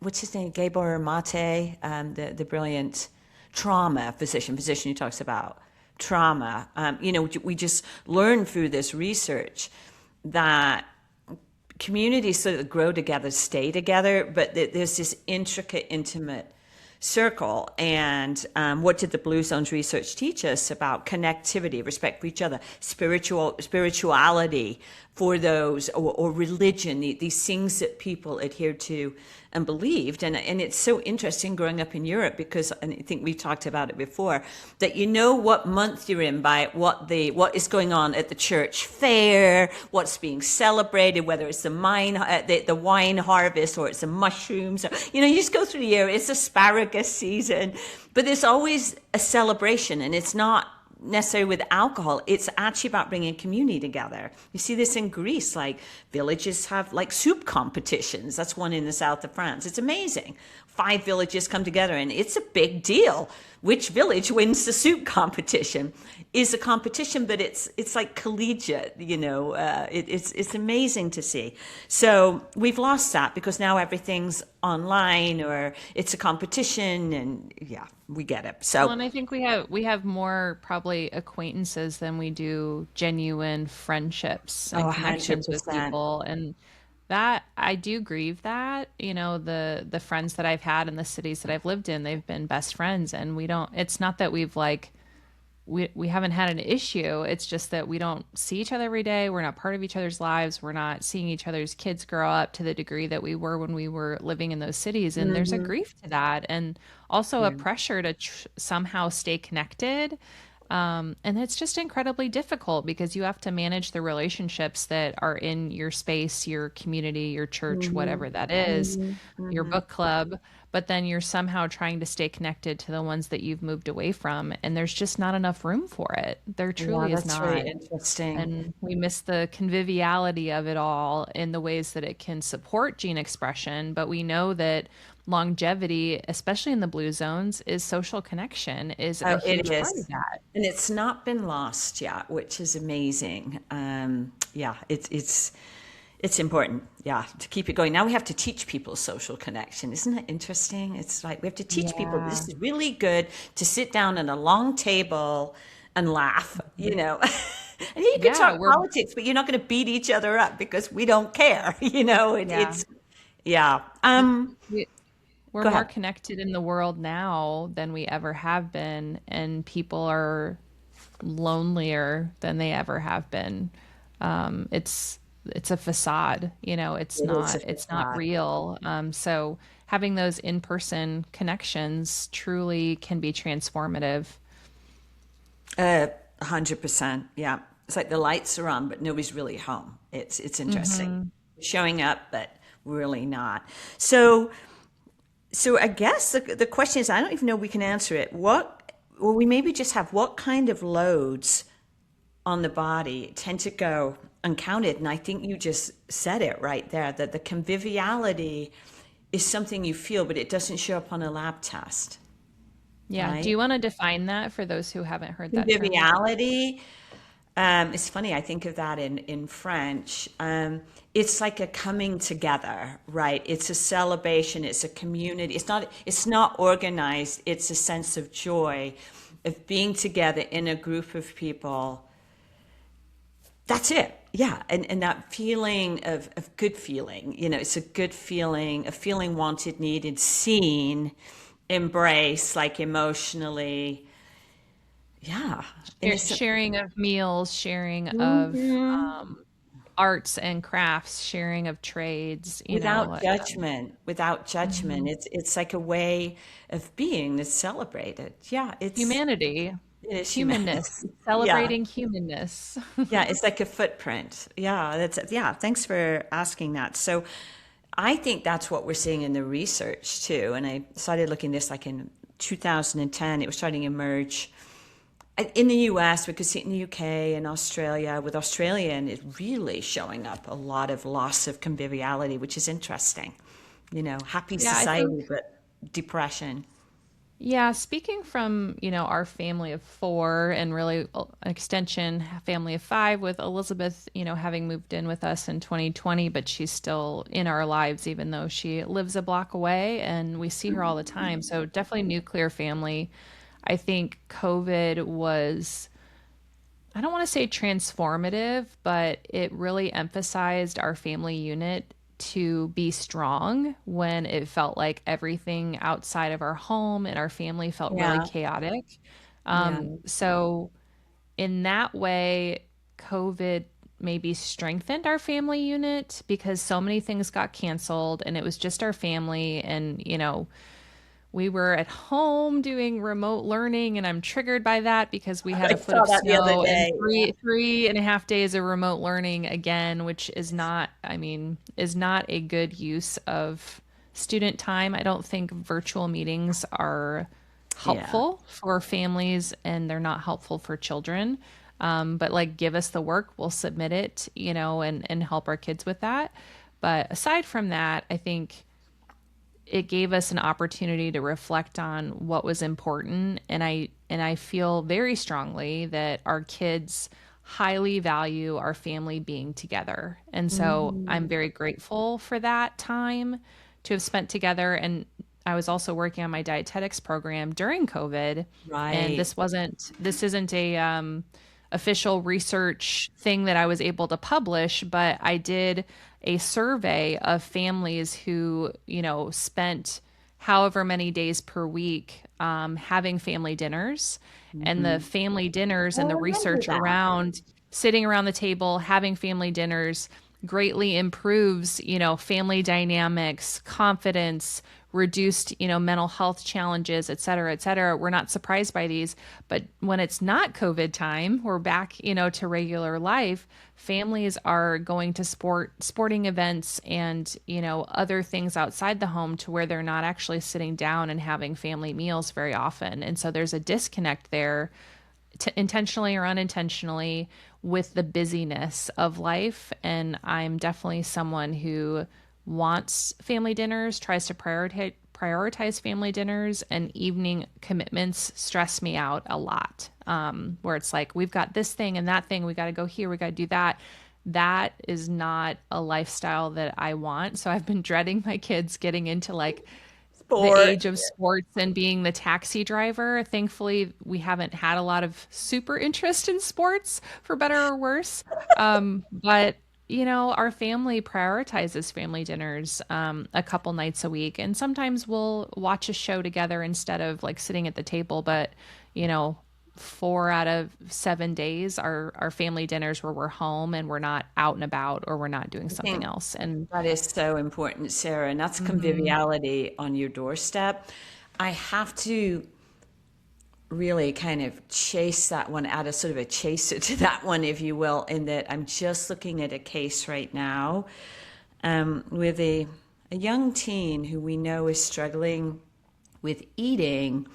what's his name, Gabor Mate, the brilliant trauma physician who talks about trauma. We just learned through this research that communities sort of grow together, stay together, but there's this intricate, intimate circle. And what did the Blue Zones research teach us about connectivity, respect for each other, spirituality for those, or religion, these things that people adhered to and believed. And it's so interesting growing up in Europe because, and I think we've talked about it before, that you know what month you're in by what is going on at the church fair, what's being celebrated, whether it's the wine harvest or it's the mushrooms. You just go through the year. It's asparagus season, but there's always a celebration, and it's not necessarily with alcohol. It's actually about bringing community together. You see this in Greece, like villages have like soup competitions. That's one in the south of France. It's amazing. 5 villages come together and it's a big deal. Which village wins the soup competition is a competition, but it's like collegiate, it's amazing to see. So we've lost that because now everything's online or it's a competition, and yeah, we get it. Well, So and I think we have more probably acquaintances than we do genuine friendships and oh, connections with 100%. people. And that I do grieve that, the friends that I've had in the cities that I've lived in, they've been best friends and it's not that we haven't had an issue. It's just that we don't see each other every day. We're not part of each other's lives. We're not seeing each other's kids grow up to the degree that we were when we were living in those cities. And there's a Hmm. grief to that. And also a Yeah. pressure to somehow stay connected. And it's just incredibly difficult because you have to manage the relationships that are in your space, your community, your church, Mhm. whatever that is, Mhm. your Mhm. book club. But then you're somehow trying to stay connected to the ones that you've moved away from. And there's just not enough room for it. There Yeah, truly is that's very not. interesting. And we miss the conviviality of it all in the ways that it can support gene expression. But we know that longevity, especially in the blue zones, is social connection, is a Oh, it huge part of is. that. And it's not been lost yet, which is amazing. Yeah, it's important. Yeah, to keep it going. Now we have to teach people social connection. Isn't that interesting? It's like we have to teach people this Yeah. is really good to sit down at a long table and laugh, you know. And you can Yeah, talk politics, but you're not going to beat each other up because we don't care, you know. yeah. Yeah. We, we're Go more ahead. connected in the world now than we ever have been, and people are lonelier than they ever have been. It's a facade, It is a it's not facade. real. So having those in-person connections truly can be transformative. 100%. Yeah. It's like the lights are on, but nobody's really home. It's interesting. Showing up, but really not. So so I guess the question is, I don't even know if we can answer it. Well, we maybe just have what kind of loads on the body tend to go uncounted. And I think you just said it right there, that the conviviality is something you feel, but it doesn't show up on a lab test, Yeah. Do right? you want to define that for those who haven't heard that term? Conviviality. It's funny, I think of that in French. It's like a coming together, right? It's a celebration, it's a community. It's not organized, it's a sense of joy of being together in a group of people. That's it. Yeah. And that feeling of good feeling, it's a good feeling, a feeling wanted, needed, seen, embraced, like emotionally. Yeah. And it's Sharing of meals, sharing of Mhm. arts and crafts, sharing of trades, Without judgment, without judgment. Mhm. It's like a way of being that's celebrated. Yeah, Humanity, it is humanity. humanness, Yeah. celebrating humanness. Yeah, it's like a footprint. Yeah, thanks for asking that. So I think that's what we're seeing in the research too. And I started looking this like in 2010, it was starting to emerge in the US. We could see it in the UK and Australia. With Australian, it's really showing up a lot of loss of conviviality, which is interesting. Happy Yeah, I think society, but depression. Yeah, speaking from, our family of four and really an extension family of five with Elizabeth, having moved in with us in 2020, but she's still in our lives, even though she lives a block away and we see her all the time. So definitely nuclear family. I think COVID was, I don't want to say transformative, but it really emphasized our family unit to be strong when it felt like everything outside of our home and our family felt really Yeah, chaotic. yeah. So, in that way, COVID maybe strengthened our family unit because so many things got canceled and it was just our family. And, we were at home doing remote learning, and I'm triggered by that because we had I a foot saw of that the other snow and day. three and a half days of remote learning again, which is not, is not a good use of student time. I don't think virtual meetings are Yeah. helpful for families and they're not helpful for children. But like, give us the work, we'll submit it, and help our kids with that. But aside from that, I think it gave us an opportunity to reflect on what was important, and I feel very strongly that our kids highly value our family being together. And so I'm Mhm. very grateful for that time to have spent together. And I was also working on my dietetics program during COVID, and Right. this isn't a official research thing that I was able to publish, but I did a survey of families who, spent however many days per week having family dinners. And the family dinners and Oh, the I remember research that. around sitting around the table, having family dinners, greatly improves, family dynamics, confidence, reduced, mental health challenges, et cetera, et cetera. We're not surprised by these. But when it's not COVID time, we're back, to regular life. Families are going to sporting events and, other things outside the home to where they're not actually sitting down and having family meals very often. And so there's a disconnect there, intentionally or unintentionally, with the busyness of life. And I'm definitely someone who wants family dinners, tries to prioritize family dinners, and evening commitments stress me out a lot. Where it's like, we've got this thing and that thing, we got to go here, we got to do that. That is not a lifestyle that I want. So I've been dreading my kids getting into like the Sport. age of sports and being the taxi driver. Thankfully, we haven't had a lot of super interest in sports, for better or worse. But our family prioritizes family dinners a couple nights a week, and sometimes we'll watch a show together instead of like sitting at the table. But you know, 4 out of 7 days are family dinners where we're home and we're not out and about or we're not doing I something think else. And that is so important, Sarah, and that's mhm. conviviality on your doorstep. I have to really kind of chase that one, add a sort of a chaser to that one, if you will, in that I'm just looking at a case right now with a young teen who we know is struggling with eating.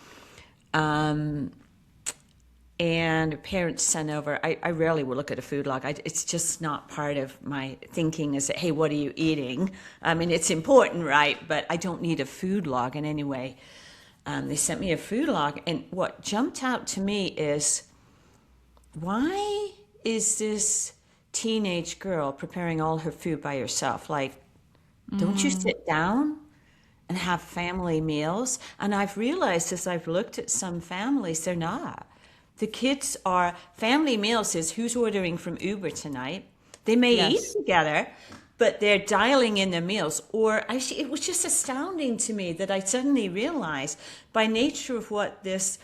Um, and parents sent over, I rarely will look at a food log. It's just not part of my thinking is that, hey, what are you eating? I mean, it's important, right? But I don't need a food log in any way. They sent me a food log, and what jumped out to me is, why is this teenage girl preparing all her food by herself? Like, don't you Mm, sit down and have family meals? And I've realized as I've looked at some families, they're not. The kids are family meals is who's ordering from Uber tonight. They may eat yes. together, but they're dialing in their meals. Or it was just astounding to me that I suddenly realized by nature of what this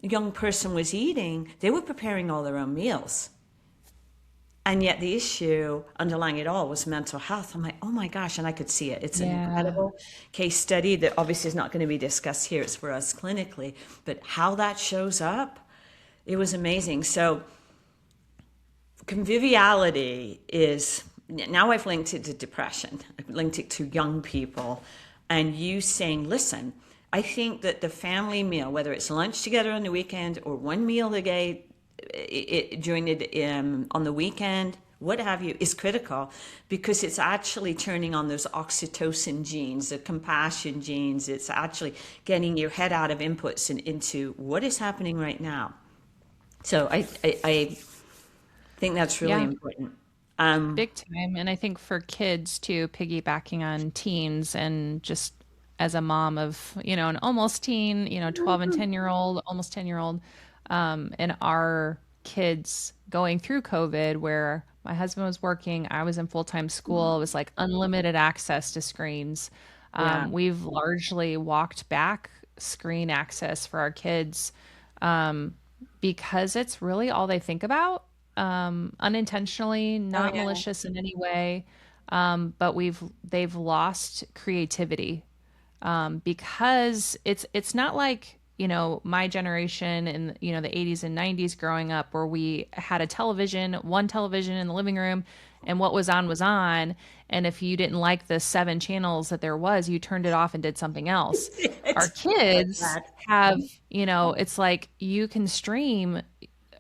young person was eating, they were preparing all their own meals. And yet the issue underlying it all was mental health. I'm like, oh my gosh, and I could see it. It's an Yeah. incredible case study that obviously is not going to be discussed here. It's for us clinically, but how that shows up, it was amazing. So conviviality is, now I've linked it to depression. I've linked it to young people, and you saying, listen, I think that the family meal, whether it's lunch together on the weekend or one meal a day during the on the weekend, what have you, is critical, because it's actually turning on those oxytocin genes, the compassion genes. It's actually getting your head out of inputs and into what is happening right now. So I think that's really Yeah. important. Big time. And I think for kids too, piggybacking on teens and just as a mom of, an almost teen, 12 and 10-year-old, almost 10-year-old, and our kids going through COVID where my husband was working, I was in full-time school, it was like unlimited access to screens. Yeah. We've largely walked back screen access for our kids because it's really all they think about, unintentionally, Oh not yeah. malicious in any way. But they've lost creativity because it's not like my generation in the 80s and 90s growing up where we had one television in the living room and what was on, and if you didn't like the 7 channels that there was, you turned it off and did something else. Our It's like kids that. have, it's like you can stream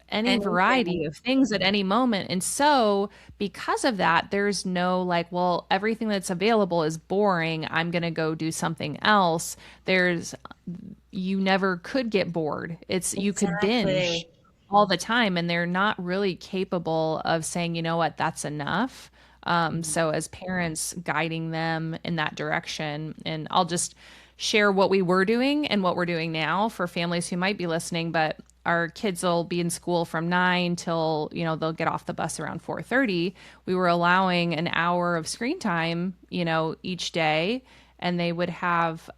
any Anything. variety of things at any moment. And so, because of that, there's no like, well, everything that's available is boring. I'm going to go do something else. You never could get bored. You could binge Exactly. all the time, and they're not really capable of saying, you know what, that's enough. So, as parents, guiding them in that direction, and I'll just share what we were doing and what we're doing now for families who might be listening. But our kids will be in school from 9 till they'll get off the bus around 4:30. We were allowing an hour of screen time each day, and they would have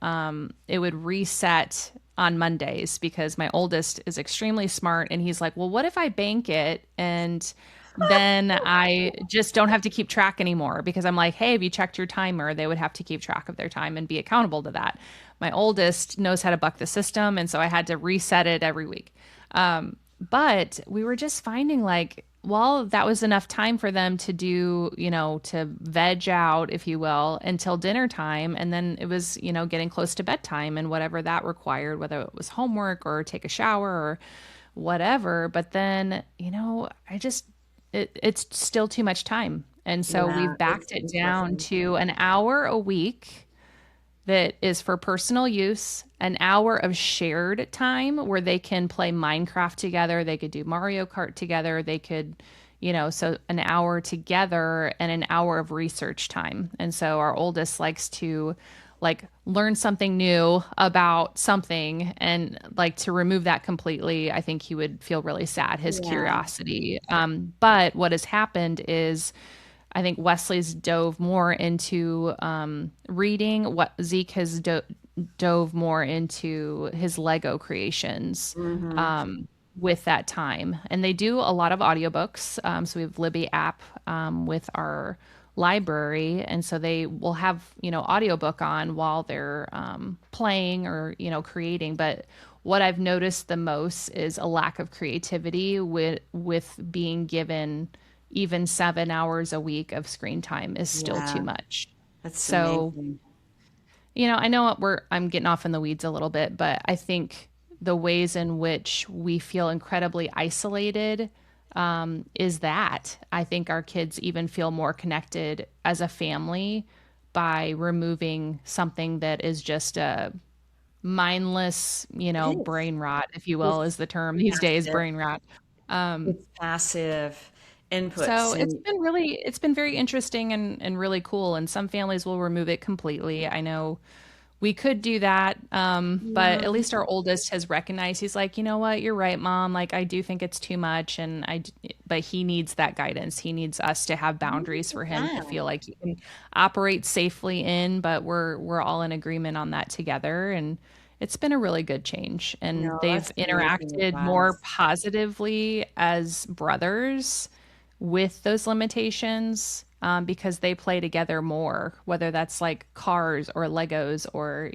it would reset on Mondays because my oldest is extremely smart, and he's like, well, what if I bank it and then I just don't have to keep track anymore because I'm like, hey, have you checked your timer? They would have to keep track of their time and be accountable to that. My oldest knows how to buck the system, and so I had to reset it every week. But we were just finding like, well, that was enough time for them to do, to veg out, if you will, until dinner time. And then it was, getting close to bedtime and whatever that required, whether it was homework or take a shower or whatever. But then, it's still too much time. And so Yeah, we've backed it's it down interesting. to an hour a week that is for personal use, an hour of shared time where they can play Minecraft together, they could do Mario Kart together, they could, so an hour together and an hour of research time. And so our oldest likes to like learn something new about something, and like to remove that completely, I think he would feel really sad, his Yeah. curiosity. But what has happened is I think Wesley's dove more into reading. What Zeke has dove more into his Lego creations Hmm. with that time. And they do a lot of audiobooks. So we have Libby app with our library, and so they will have audiobook on while they're playing or creating. But what I've noticed the most is a lack of creativity with being given even 7 hours a week of screen time is still too Yeah, much. that's So, amazing. I know I'm getting off in the weeds a little bit, but I think the ways in which we feel incredibly isolated is that I think our kids even feel more connected as a family by removing something that is just a mindless, It is. brain rot, if you will, It's is the term these days, passive. brain rot. It's passive So inputs it's and been it's been very interesting and really cool. And some families will remove it completely. I know we could do that. But at Mhm. least our oldest has recognized, he's like, you know what, you're right, mom. Like, I do think it's too much. But he needs that guidance. He needs us to have boundaries for him to Yeah. feel like he can operate safely in, but we're all in agreement on that together. And it's been a really good change. And No, they've that's amazing interacted more advice. positively as brothers with those limitations because they play together more, whether that's like cars or Legos or,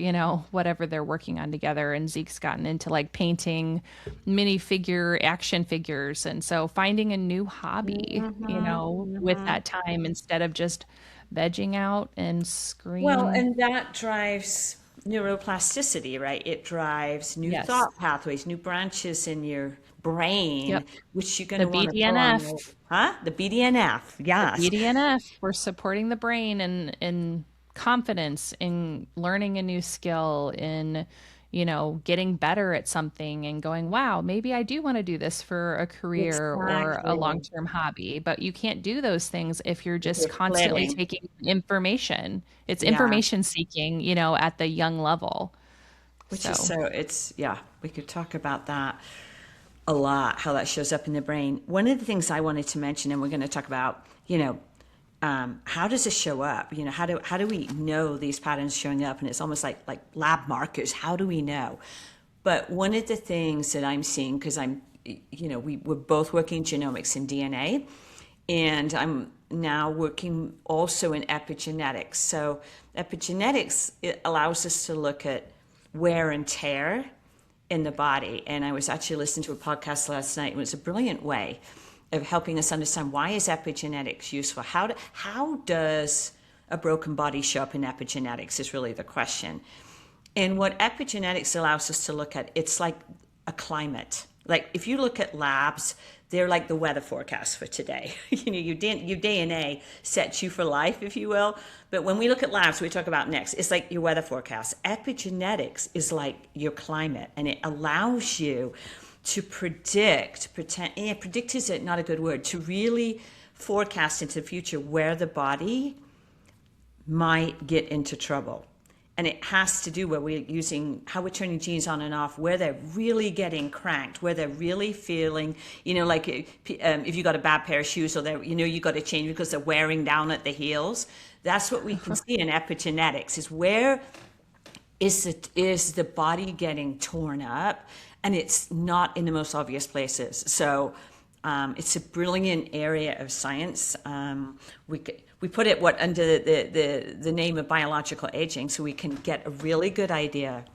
whatever they're working on together. And Zeke's gotten into like painting minifigure action figures. And so finding a new hobby, Hmm. with Hmm. that time instead of just vegging out and Well, screen. and that drives neuroplasticity, right? It drives new Yes. thought pathways, new branches in your brain, Yep. which you're going The to want to pull on. BDNF. Huh? The BDNF. The Yes. BDNF for supporting the brain and confidence in learning a new skill, in getting better at something and going, wow, maybe I do want to do this for a career or a Exactly. long-term hobby. But you can't do those things if you're If just you're constantly flitting. taking information. It's Yeah. information seeking, at the young level. Which is So, so, yeah, we could talk about that a lot, how that shows up in the brain. One of the things I wanted to mention, and we're going to talk about, how does this show up? How do we know these patterns showing up? And it's almost like lab markers. How do we know? But one of the things that I'm seeing, because we're both working genomics and DNA, and I'm now working also in epigenetics. So epigenetics, it allows us to look at wear and tear in the body. And I was actually listening to a podcast last night. It was a brilliant way of helping us understand, why is epigenetics useful? How does a broken body show up in epigenetics is really the question. And what epigenetics allows us to look at, it's like a climate. Like if you look at labs, they're like the weather forecast for today. Your DNA sets you for life, if you will. But when we look at labs, we talk about next, it's like your weather forecast. Epigenetics is like your climate, and it allows you to predict is it not a good word, to really forecast into the future where the body might get into trouble. And it has to do where we're using, how we're turning genes on and off, where they're really getting cranked, where they're really feeling, like if you got a bad pair of shoes, or they're, you got to change because they're wearing down at the heels. That's what we can see in epigenetics, is where is the body getting torn up, and it's not in the most obvious places. So It's a brilliant area of science. We put it under the name of biological aging, so we can get a really good idea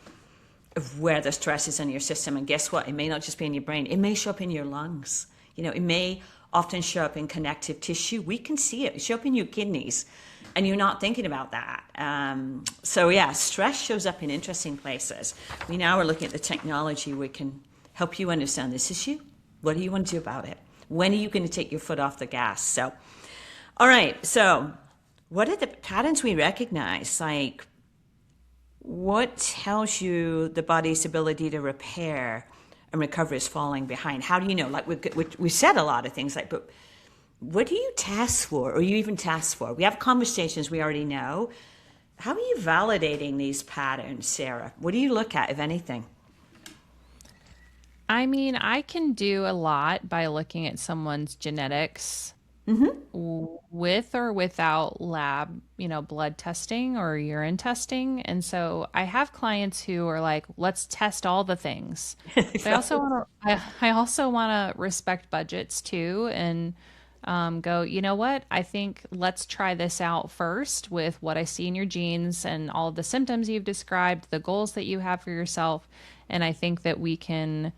of where the stress is in your system. And guess what? It may not just be in your brain. It may show up in your lungs. It may often show up in connective tissue. We can see it. It show up in your kidneys, and you're not thinking about that. So yeah, stress shows up in interesting places. We now are looking at the technology. We can help you understand this issue. What do you want to do about it? When are you going to take your foot off the gas? So, all right. So what are the patterns we recognize? Like, what tells you the body's ability to repair and recover is falling behind? How do you know? Like we said a lot of things, like, but what do you test for, or you even test for? We have conversations we already know. How are you validating these patterns, Sarah? What do you look at, if anything? I mean, I can do a lot by looking at someone's genetics with or without lab, blood testing or urine testing. And so I have clients who are like, let's test all the things. But I also want to respect budgets too, and go, you know what? I think let's try this out first with what I see in your genes and all of the symptoms you've described, the goals that you have for yourself. And I think that we can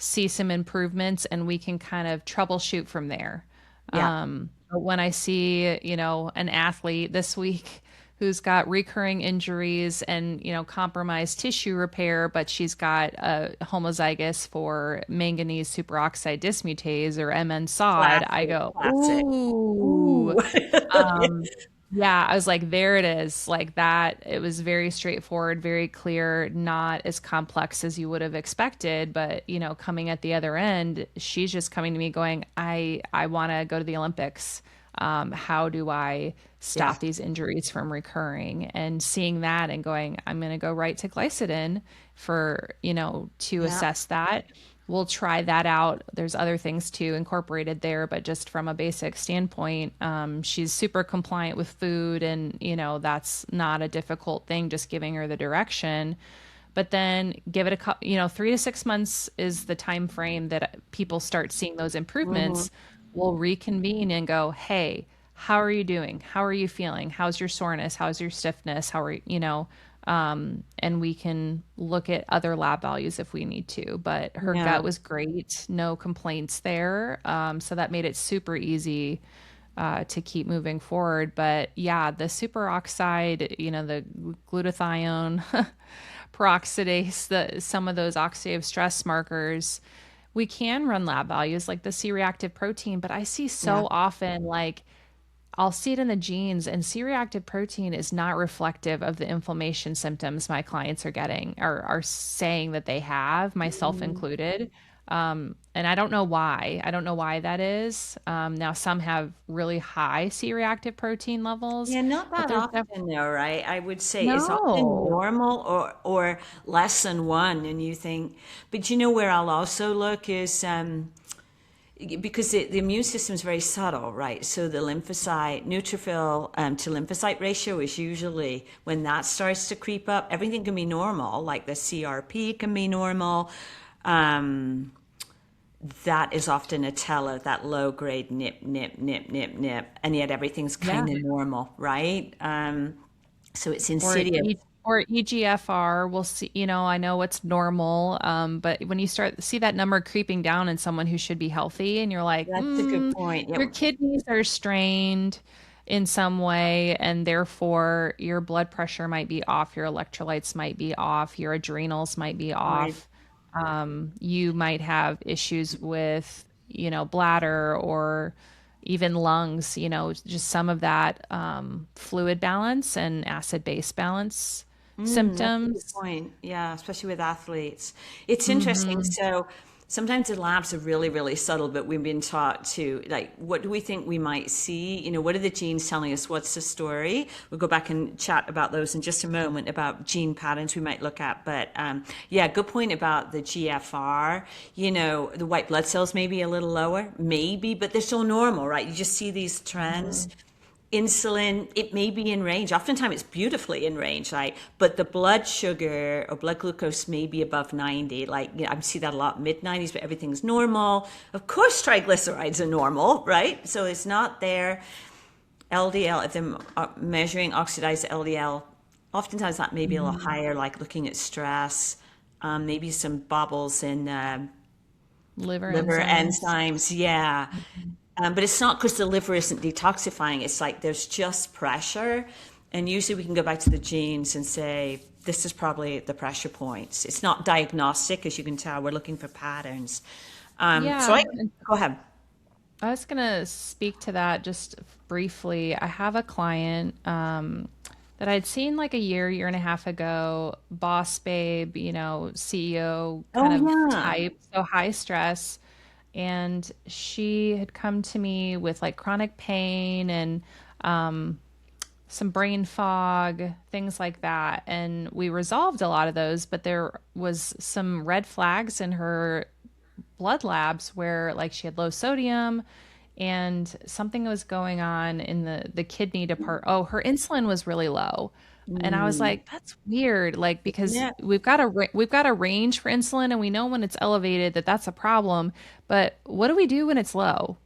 see some improvements and we can kind of troubleshoot from there. Yeah. But when I see, an athlete this week who's got recurring injuries and, compromised tissue repair, but she's got a homozygous for manganese superoxide dismutase or MN-SOD, I go, Classic. ooh. Ooh. Yeah, I was like, there it is. Like that. It was very straightforward, very clear, not as complex as you would have expected. But, coming at the other end, she's just coming to me going, I want to go to the Olympics. How do I stop these injuries from recurring? And seeing that and going, I'm going to go right to glycidin for, to assess that. We'll try that out. There's other things too incorporated there, but just from a basic standpoint, she's super compliant with food, and that's not a difficult thing. Just giving her the direction, but then give it 3 to 6 months is the time frame that people start seeing those improvements. We'll reconvene and go, hey, how are you doing? How are you feeling? How's your soreness? How's your stiffness? How are and we can look at other lab values if we need to, but her gut was great. No complaints there. So that made it super easy to keep moving forward. But yeah, the superoxide, the glutathione, peroxidase, some of those oxidative stress markers, we can run lab values like the C-reactive protein, but I see so often like I'll see it in the genes, and C-reactive protein is not reflective of the inflammation symptoms my clients are getting or are saying that they have, myself included. And I don't know why. I don't know why that is. Now, some have really high C-reactive protein levels. Yeah, not but that there's often though, right? I would say it's often no. normal or less than one, and you think, but where I'll also look is because the immune system is very subtle, right? So the lymphocyte, neutrophil to lymphocyte ratio is usually when that starts to creep up, everything can be normal, like the CRP can be normal. That is often a teller, that low grade nip, nip, nip, nip, nip, and yet everything's Yeah. kind of normal, right? So it's Or insidious. or EGFR, we'll see, I know it's normal, but when you start see that number creeping down in someone who should be healthy, and you're like, That's a good point. your Yeah, kidneys are strained in some way, and therefore your blood pressure might be off, your electrolytes might be off, your adrenals might be right. off. You might have issues with, bladder or even lungs, just some of that fluid balance and acid base balance That's a good symptoms. point. Yeah, especially with athletes. It's interesting. Hmm. So sometimes the labs are really, really subtle, but we've been taught to, like, what do we think we might see? What are the genes telling us? What's the story? We'll go back and chat about those in just a moment, about gene patterns we might look at. But yeah, good point about the GFR. The white blood cells may be a little lower, maybe, but they're still normal, right? You just see these trends. insulin, it may be in range. Oftentimes it's beautifully in range, like, but the blood sugar or blood glucose may be above 90. Like, I see that a lot, mid 90s, but everything's normal. Of course, triglycerides are normal, right? So it's not there. LDL, if they're measuring oxidized LDL, oftentimes that may be a little higher, like looking at stress, maybe some bubbles in Liver liver enzymes. enzymes. Yeah. But it's not because the liver isn't detoxifying. It's like there's just pressure. And usually we can go back to the genes and say, this is probably the pressure points. It's not diagnostic, as you can tell. We're looking for patterns. So Yeah. I go ahead. I was gonna speak to that just briefly. I have a client that I'd seen like a year and a half ago, boss babe, CEO Oh, kind of yeah. type, so high stress. And she had come to me with like chronic pain and some brain fog, things like that. And we resolved a lot of those, but there was some red flags in her blood labs where like she had low sodium and something was going on in the kidney depart. Oh, her insulin was really low. And I was Mm, like, that's weird, like because yeah. we've got a range for insulin, and we know when it's elevated that that's a problem. But what do we do when it's low?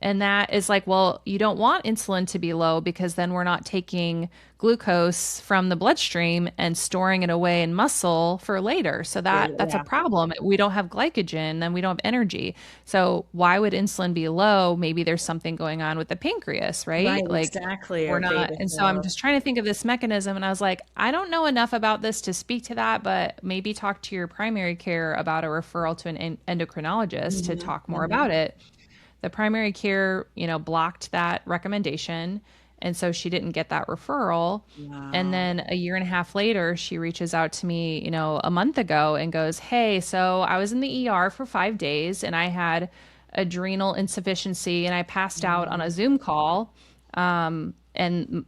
And that is like, well, you don't want insulin to be low because then we're not taking glucose from the bloodstream and storing it away in muscle for later. So that's a Yeah. problem. We don't have glycogen, then we don't have energy. So why would insulin be low? Maybe there's something going on with the pancreas, right? Right, Like exactly. we're Or not. beta And so I'm cell. just trying to think of this mechanism. And I was like, I don't know enough about this to speak to that, but maybe talk to your primary care about a referral to an endocrinologist to talk more about it. The primary care, blocked that recommendation. And so she didn't get that referral. And Wow. then a year and a half later, she reaches out to me, a month ago and goes, hey, so I was in the ER for 5 days and I had adrenal insufficiency and I passed out on a Zoom call. And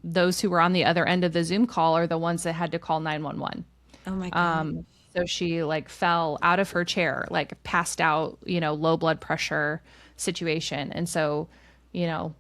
those who were on the other end of the Zoom call are the ones that had to call 911. Oh my God. So she like fell out of her chair, like passed out, low blood pressure situation. And so,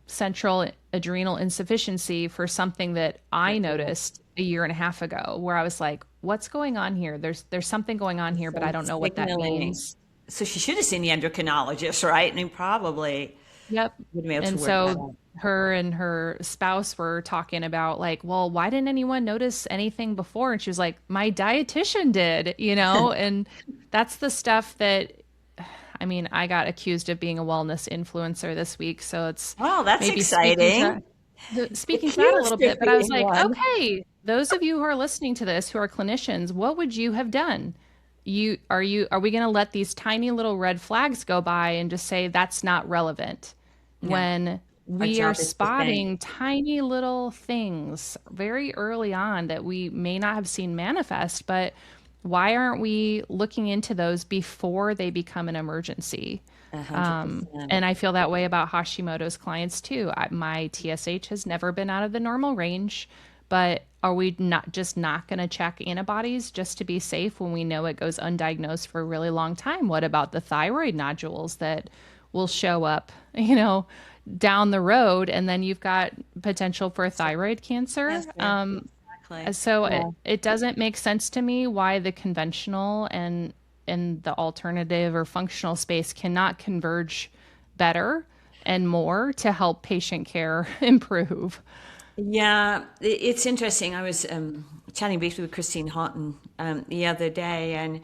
central adrenal insufficiency for something that I Yeah. noticed a year and a half ago, where I was like, what's going on here? There's something going on here, but I Some don't know what that signaling. means. So she should have seen the endocrinologist, right? And he probably Yep. would have been able to And work that so out. her and her spouse were talking about like, well, why didn't anyone notice anything before? And she was like, my dietitian did, and that's the stuff that I mean, I got accused of being a wellness influencer this week, so it's Well, that's maybe speaking exciting. to speaking to that a little Accused of bit, but I was being like, one. okay, those of you who are listening to this who are clinicians, what would you have done? Are we going to let these tiny little red flags go by and just say that's not relevant No, when our we are job is to think. spotting tiny little things very early on that we may not have seen manifest, but why aren't we looking into those before they become an emergency? 100%. And I feel that way about Hashimoto's clients too. My TSH has never been out of the normal range, but are we not going to check antibodies just to be safe when we know it goes undiagnosed for a really long time? What about the thyroid nodules that will show up, down the road, and then you've got potential for thyroid cancer? Cancer. Exactly. So Yeah. it doesn't make sense to me why the conventional and the alternative or functional space cannot converge better and more to help patient care improve. Yeah, it's interesting. I was chatting briefly with Christine Houghton the other day, and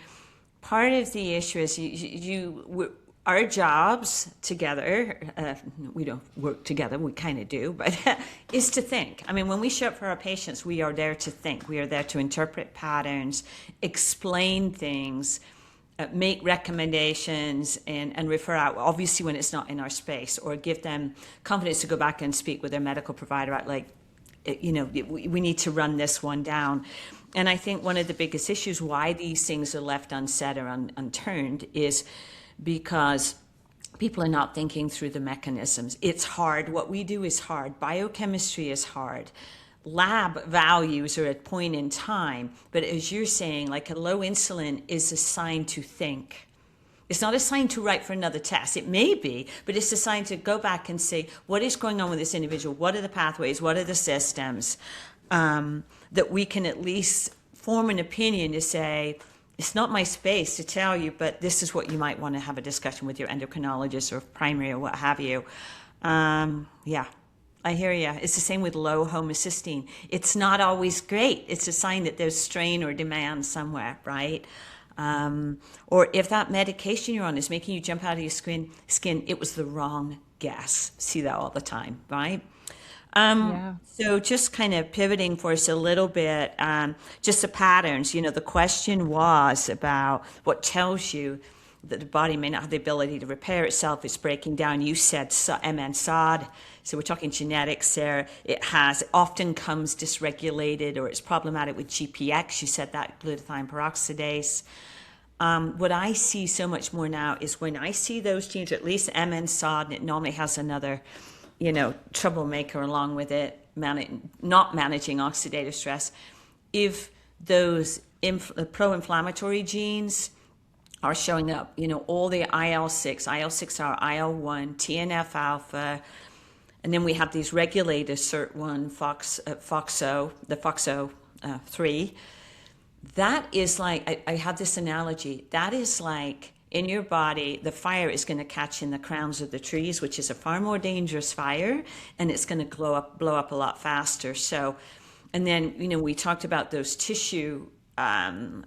part of the issue is our jobs together, we don't work together, we kind of do, but is to think. I mean, when we show up for our patients, we are there to think. We are there to interpret patterns, explain things, make recommendations, and refer out, obviously, when it's not in our space, or give them confidence to go back and speak with their medical provider about, like, we need to run this one down. And I think one of the biggest issues why these things are left unsaid or unturned is because people are not thinking through the mechanisms. It's hard. What we do is hard. Biochemistry is hard. Lab values are at point in time. But as you're saying, like a low insulin is a sign to think. It's not a sign to write for another test. It may be, but it's a sign to go back and say, what is going on with this individual? What are the pathways? What are the systems? That we can at least form an opinion to say, it's not my space to tell you, but this is what you might want to have a discussion with your endocrinologist or primary or what have you. Yeah, I hear you. It's the same with low homocysteine. It's not always great. It's a sign that there's strain or demand somewhere, right? Or if that medication you're on is making you jump out of your skin, it was the wrong guess. See that all the time, right? Yeah. So just kind of pivoting for us a little bit, just the patterns. The question was about what tells you that the body may not have the ability to repair itself. It's breaking down. You said MN SOD. So we're talking genetics there. It often comes dysregulated or it's problematic with GPX. You said that, glutathione peroxidase. What I see so much more now is when I see those genes, at least MN SOD, and it normally has another, troublemaker along with it, not managing oxidative stress. If those pro-inflammatory genes are showing up, all the IL-6R, IL-1, TNF alpha, and then we have these regulators, SIRT1, the FOXO3. That is like, I have this analogy, that is like in your body, the fire is going to catch in the crowns of the trees, which is a far more dangerous fire, and it's going to blow up a lot faster. So, and then, we talked about those tissue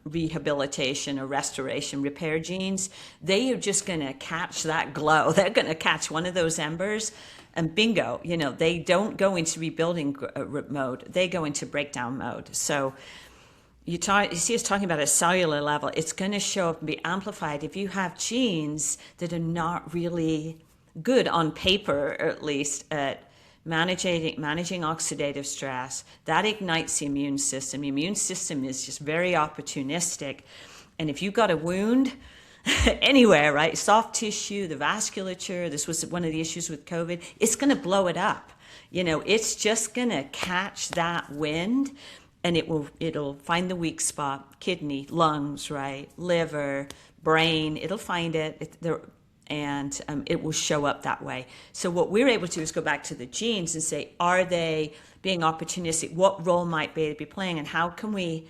rehabilitation or restoration repair genes. They are just going to catch that glow. They're going to catch one of those embers and bingo, they don't go into rebuilding mode. They go into breakdown mode. So you see us talking about a cellular level. It's going to show up and be amplified if you have genes that are not really good on paper, or at least at managing oxidative stress. That ignites the immune system. The immune system is just very opportunistic. And if you've got a wound anywhere, right, soft tissue, the vasculature, this was one of the issues with COVID, it's going to blow it up. It's just going to catch that wind, and it'll find the weak spot, kidney, lungs, right, liver, brain. It'll find it, and it will show up that way. So what we're able to do is go back to the genes and say, are they being opportunistic? What role might they be playing, and how can we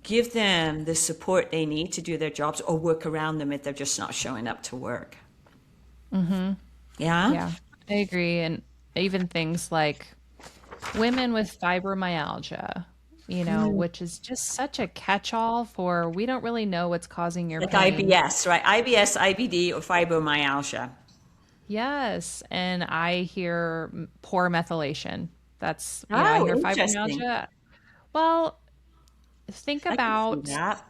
give them the support they need to do their jobs, or work around them if they're just not showing up to work? Mm-hmm. Yeah. Yeah, I agree. And even things like women with fibromyalgia, which is just such a catch-all for we don't really know what's causing your Like pain. IBS, right? IBS, IBD, or fibromyalgia. Yes, and I hear poor methylation. That's, I Oh, hear interesting. fibromyalgia. Well, think I can see about, that.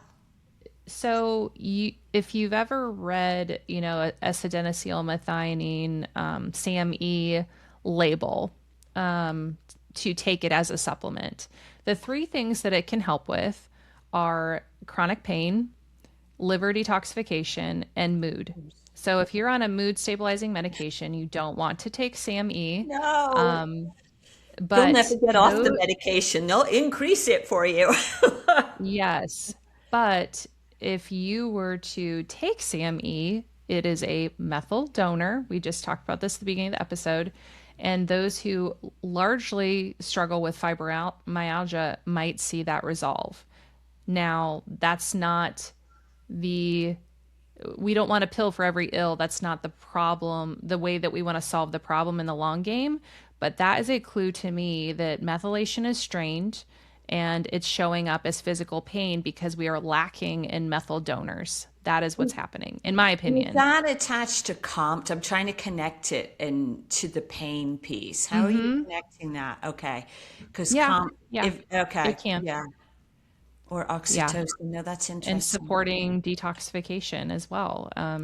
so if you've ever read, acetylmethionine, SAMe label, to take it as a supplement. The three things that it can help with are chronic pain, liver detoxification, and mood. So if you're on a mood stabilizing medication, you don't want to take SAMe. No, Um, they'll never but get off the those, medication. They'll increase it for you. yes, but if you were to take SAMe, it is a methyl donor. We just talked about this at the beginning of the episode. And those who largely struggle with fibromyalgia might see that resolve. Now, that's not the, we don't want a pill for every ill. That's not the problem, the way that we want to solve the problem in the long game. But that is a clue to me that methylation is strained and it's showing up as physical pain because we are lacking in methyl donors. That is what's happening, in my Is opinion. that attached to COMT? I'm trying to connect it to the pain piece. How are you Mm-hmm. connecting that? Okay. Because Yeah. COMT, Yeah. if, okay, It can. yeah. Or Yeah. oxytocin. No, that's And interesting. supporting detoxification as well. Got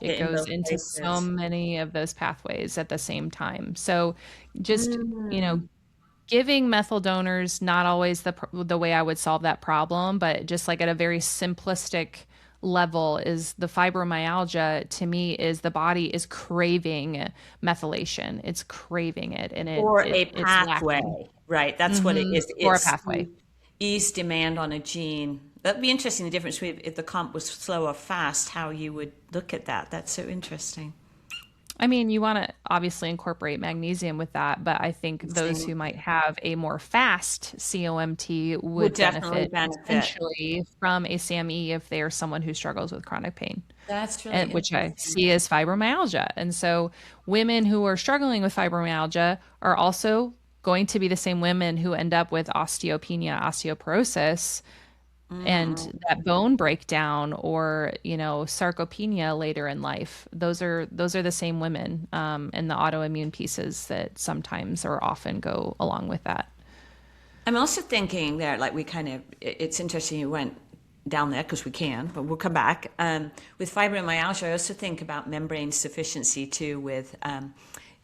It it in goes both into so places. many of those pathways at the same time. So just, Mm. giving methyl donors not always the way I would solve that problem, but just like at a very simplistic level is the fibromyalgia to me is the body is craving methylation. It's craving it and Or a it's lacking. pathway, right? That's what it Hmm. is. Or a It's pathway. ease demand on a gene. That'd be interesting, the difference between if the comp was slow or fast, how you would look at that. That's so interesting. I mean, you want to obviously incorporate magnesium with that, but I think those Same. who might have a more fast COMT Would would definitely benefit benefit. potentially from a SAMe if they are someone who struggles with chronic pain, That's really and which I interesting. see as fibromyalgia. And so women who are struggling with fibromyalgia are also going to be the same women who end up with osteopenia, osteoporosis, and Mm. that bone breakdown, or sarcopenia later in life. Those are the same women, and the autoimmune pieces that sometimes or often go along with that. I'm also thinking there, like we kind of, it's interesting you went down there because we can, but we'll come back. With fibromyalgia, I also think about membrane sufficiency too with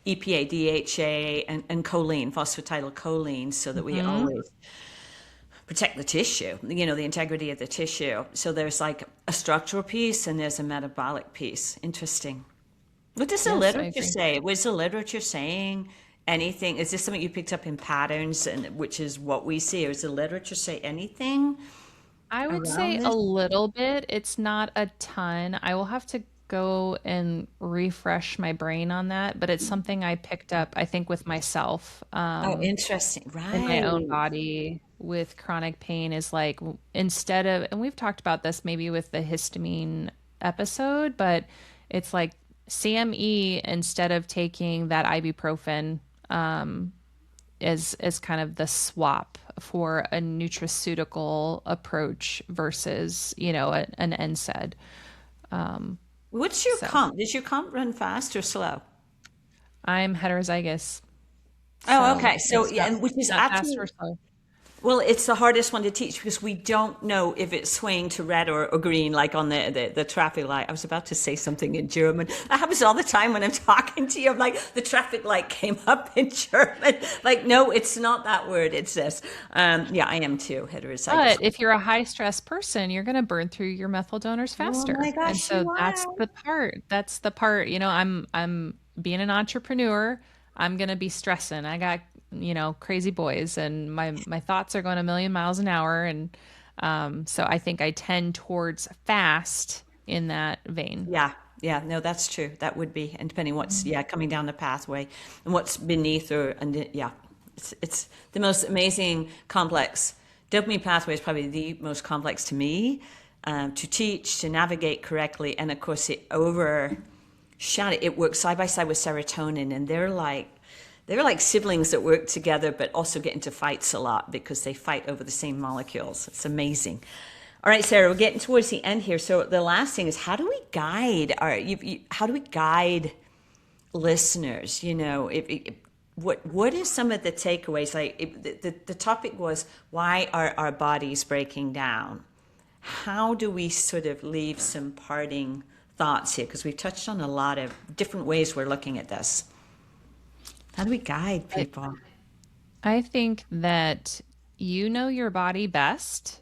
EPA, DHA, and choline, phosphatidylcholine, so that we Hmm. always protect the tissue, the integrity of the tissue. So there's like a structural piece and there's a metabolic piece. Interesting. What does the Yes, I literature agree. say? Was the literature saying anything? Is this something you picked up in patterns, and which is what we see? Or does the literature say anything I would around say this? a little bit. It's not a ton. I will have to go and refresh my brain on that, but it's something I picked up, I think, with myself. Oh, interesting. In my own Right. body with chronic pain is like, instead of, and we've talked about this maybe with the histamine episode, but it's like CME, instead of taking that ibuprofen, is kind of the swap for a nutraceutical approach versus, an NSAID. What's your So comp? Does your comp run fast or slow? I'm heterozygous. Oh, So okay. So yeah, and which is not fast actually or slow. well, it's the hardest one to teach because we don't know if it's swaying to red or green, like on the traffic light. I was about to say something in German. That happens all the time when I'm talking to you. I'm like, the traffic light came up in German. Like, no, it's not that word. It's this. Yeah, I am too, heterozygous. But if you're a high stress person, you're going to burn through your methyl donors Oh my faster. And gosh, so you that's are. the part. That's the part, I'm being an entrepreneur. I'm going to be stressing. I got, crazy boys, and my thoughts are going a million miles an hour, and so I think I tend towards fast in that vein. Yeah, yeah, no, that's true. That would be, and depending what's yeah coming down the pathway and what's beneath or and yeah, it's the most amazing complex. Dopamine pathway is probably the most complex to me to teach to navigate correctly, and of course it overshadow. It works side by side with serotonin, and they're like siblings that work together, but also get into fights a lot because they fight over the same molecules. It's amazing. All right, Sarah, we're getting towards the end here. So the last thing is, how do we guide how do we guide listeners? What is some of the takeaways? Like the topic was, why are our bodies breaking down? How do we sort of leave some parting thoughts here? Because we've touched on a lot of different ways we're looking at this. How do we guide I, people? I think that you know your body best,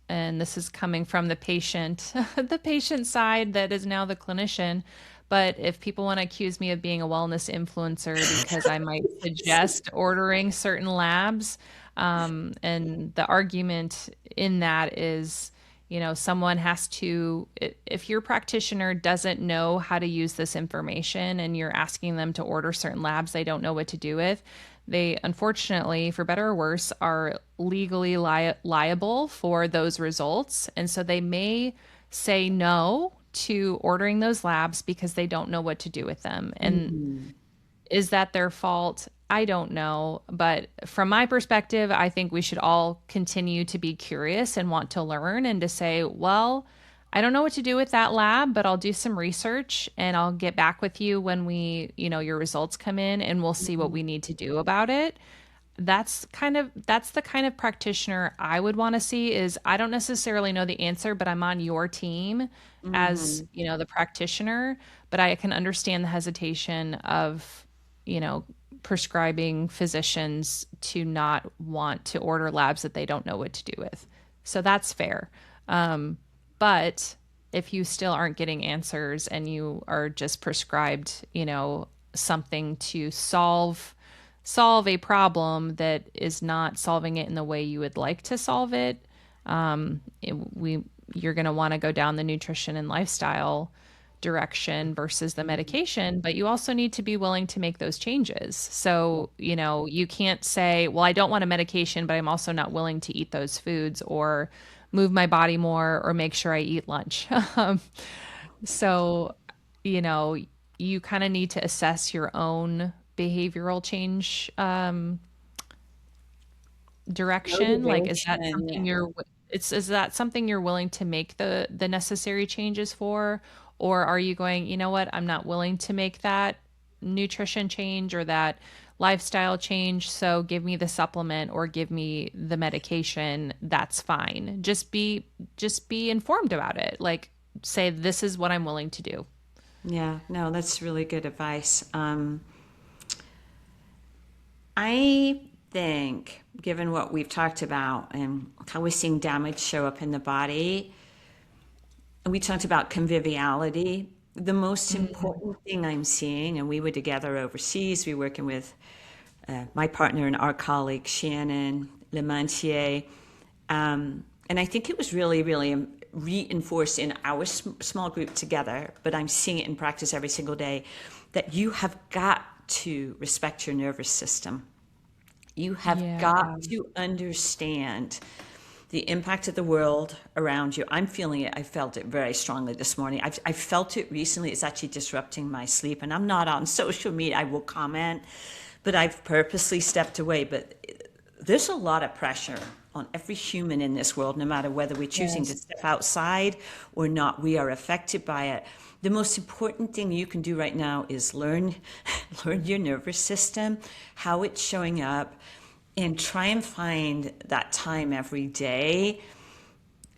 and this is coming from the patient, the patient side that is now the clinician. But if people want to accuse me of being a wellness influencer because I might suggest ordering certain labs, and the argument in that is, someone has to, if your practitioner doesn't know how to use this information and you're asking them to order certain labs they don't know what to do with, they unfortunately, for better or worse, are legally liable for those results. And so they may say no to ordering those labs because they don't know what to do with them. And Mhm. is that their fault? I don't know. But from my perspective, I think we should all continue to be curious and want to learn, and to say, well, I don't know what to do with that lab, but I'll do some research and I'll get back with you when your results come in, and we'll see what we need to do about it. That's the kind of practitioner I would want to see. Is, I don't necessarily know the answer, but I'm on your team as, Mhm. the practitioner, but I can understand the hesitation of, you know, prescribing physicians to not want to order labs that they don't know what to do with. So that's fair. But if you still aren't getting answers and you are just prescribed, something to solve solve a problem that is not solving it in the way you would like to solve it, you're going to want to go down the nutrition and lifestyle direction versus the medication, but you also need to be willing to make those changes. So, you can't say, well, I don't want a medication, but I'm also not willing to eat those foods or move my body more or make sure I eat lunch. So, you know, you kind of need to assess your own behavioral change direction. Like, is that Motivation, something yeah. is that something you're willing to make the necessary changes for? Or are you going, you know what, I'm not willing to make that nutrition change or that lifestyle change, so give me the supplement or give me the medication, that's fine. Just be informed about it. Like, say this is what I'm willing to do. Yeah, no, that's really good advice. I think, given what we've talked about and how we're seeing damage show up in the body, and we talked about conviviality, the most important thing I'm seeing, and we were together overseas, we were working with my partner and our colleague, Shannon Lemantier. And I think it was really, really reinforced in our small group together, but I'm seeing it in practice every single day, that you have got to respect your nervous system. You have Yeah. got to understand the impact of the world around you. I'm feeling it. I felt it very strongly this morning. I felt it recently. It's actually disrupting my sleep. And I'm not on social media. I will comment, but I've purposely stepped away. But there's a lot of pressure on every human in this world, no matter whether we're choosing to Yes. step outside or not. We are affected by it. The most important thing you can do right now is learn learn your nervous system, how it's showing up, and try and find that time every day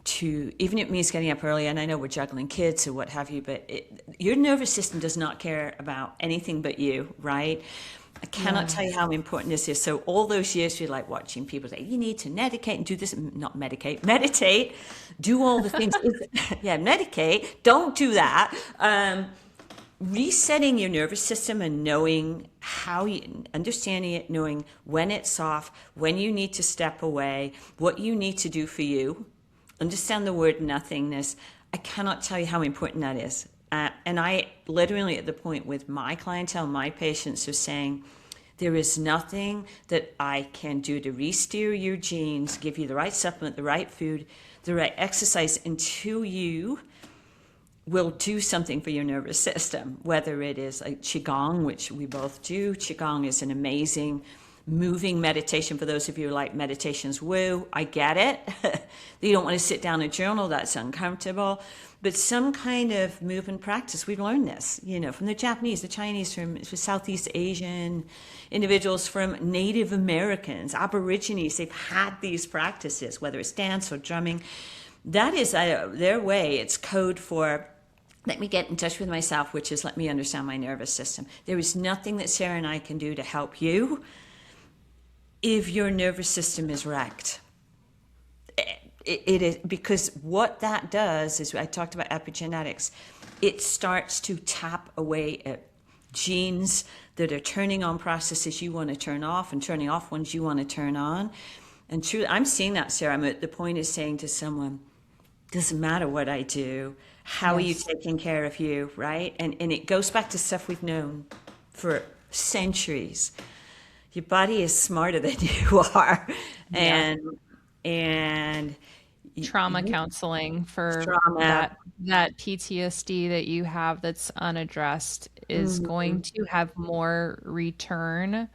to, even if it means getting up early, and I know we're juggling kids or what have you, but your nervous system does not care about anything but you, right? I cannot Yeah. tell you how important this is. So all those years you're like watching people say, you need to medicate and do this, not medicate, meditate, do all the things. Yeah, medicate, don't do that. Resetting your nervous system and knowing how you, understanding it, knowing when it's off, when you need to step away, what you need to do for you. Understand the word nothingness. I cannot tell you how important that is. And I literally at the point with my clientele, my patients are saying, there is nothing that I can do to re-steer your genes, give you the right supplement, the right food, the right exercise until you will do something for your nervous system, whether it is like Qigong, which we both do. Qigong is an amazing moving meditation for those of you who like meditations. Woo, I get it. You don't want to sit down and journal, that's uncomfortable. But some kind of movement practice, we've learned this, from the Japanese, the Chinese, from Southeast Asian individuals, from Native Americans, Aborigines, they've had these practices, whether it's dance or drumming. That is their way, it's code for let me get in touch with myself, which is let me understand my nervous system. There is nothing that Sarah and I can do to help you if your nervous system is wrecked. It is, because what that does is, I talked about epigenetics, it starts to tap away at genes that are turning on processes you want to turn off and turning off ones you want to turn on. And truly, I'm seeing that, Sarah. I'm at the point of saying to someone, doesn't matter what I do, how are you Yes. taking care of you, right? And it goes back to stuff we've known for centuries. Your body is smarter than you are. Yeah. And Trauma counseling for trauma. that PTSD that you have that's unaddressed is going to have more return,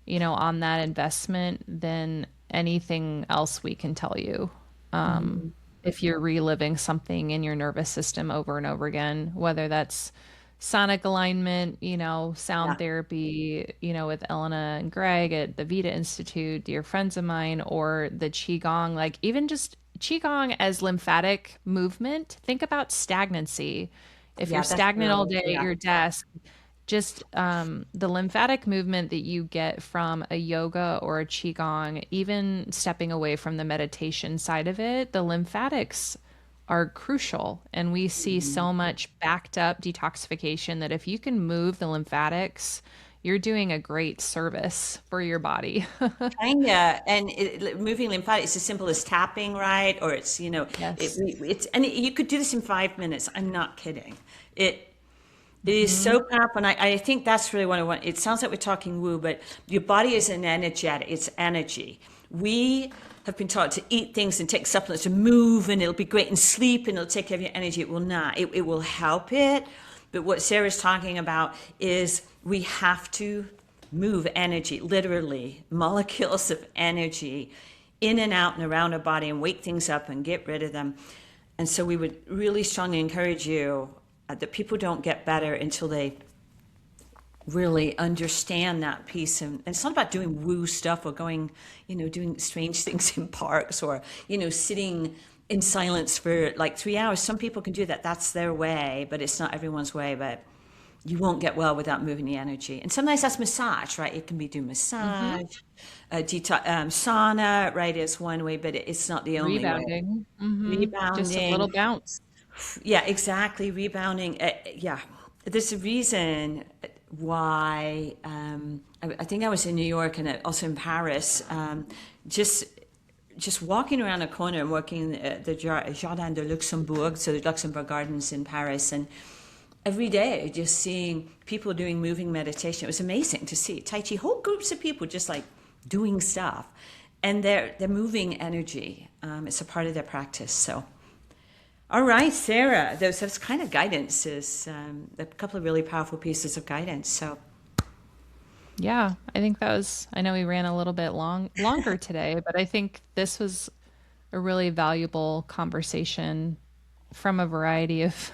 on that investment than anything else we can tell you. If you're reliving something in your nervous system over and over again, whether that's sonic alignment, Yeah, sound therapy, with Elena and Greg at the Vita Institute, dear friends of mine, or the Qigong, like even just Qigong as lymphatic movement. Think about stagnancy. If you're yeah, that's stagnant all really, day at yeah. your desk, just the lymphatic movement that you get from a yoga or a qigong, even stepping away from the meditation side of it, the lymphatics are crucial. And we see so much backed up detoxification that if you can move the lymphatics, you're doing a great service for your body. Kinda, and moving lymphatic, it's as simple as tapping, right? Or it's, Yes. and you could do this in 5 minutes. I'm not kidding. It it is Hmm. so powerful, and I think that's really what I want. It sounds like we're talking woo, but your body is an energetic, it's energy. We have been taught to eat things and take supplements to move, and it'll be great, and sleep, and it'll take care of your energy. It will not. It will help it. But what Sarah's talking about is we have to move energy, literally, molecules of energy in and out and around our body and wake things up and get rid of them. And so we would really strongly encourage you that people don't get better until they really understand that piece. And it's not about doing woo stuff or going, doing strange things in parks or, sitting in silence for like 3 hours. Some people can do that. That's their way, but it's not everyone's way. But you won't get well without moving the energy. And sometimes that's massage, right? It can be do Hmm. massage, sauna, right, is one way, but it's not the only way. Rebounding. Hmm. Just a little Rebounding, bounce. yeah, exactly. Rebounding. Yeah. There's a reason why I think I was in New York and also in Paris. Just just walking around a corner and walking the Jardin de Luxembourg, so the Luxembourg Gardens in Paris, and every day just seeing people doing moving meditation. It was amazing to see Tai Chi, whole groups of people just like doing stuff, and they're moving energy. It's a part of their practice. So. All right, Sarah, those kind of guidance is a couple of really powerful pieces of guidance. So, Yeah, I think that was, I know we ran a little bit longer today, but I think this was a really valuable conversation from a variety of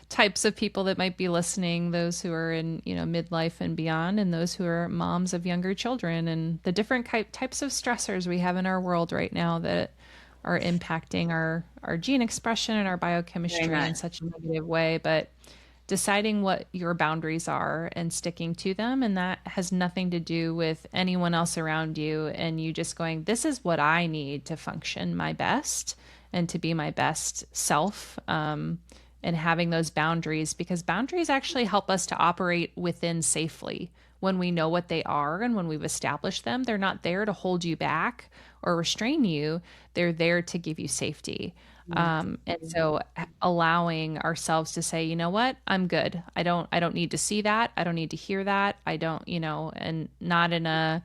types of people that might be listening, those who are in, midlife and beyond, and those who are moms of younger children, and the different types of stressors we have in our world right now that are impacting our gene expression and our very biochemistry in much. such a negative way. But deciding what your boundaries are and sticking to them. And that has nothing to do with anyone else around you. And you just going, this is what I need to function my best and to be my best self. And having those boundaries, because boundaries actually help us to operate within safely when we know what they are and when we've established them. They're not there to hold you back or restrain you, they're there to give you safety. And so allowing ourselves to say, you know what, I'm good. I don't need to see that. I don't need to hear that. I don't, and not in a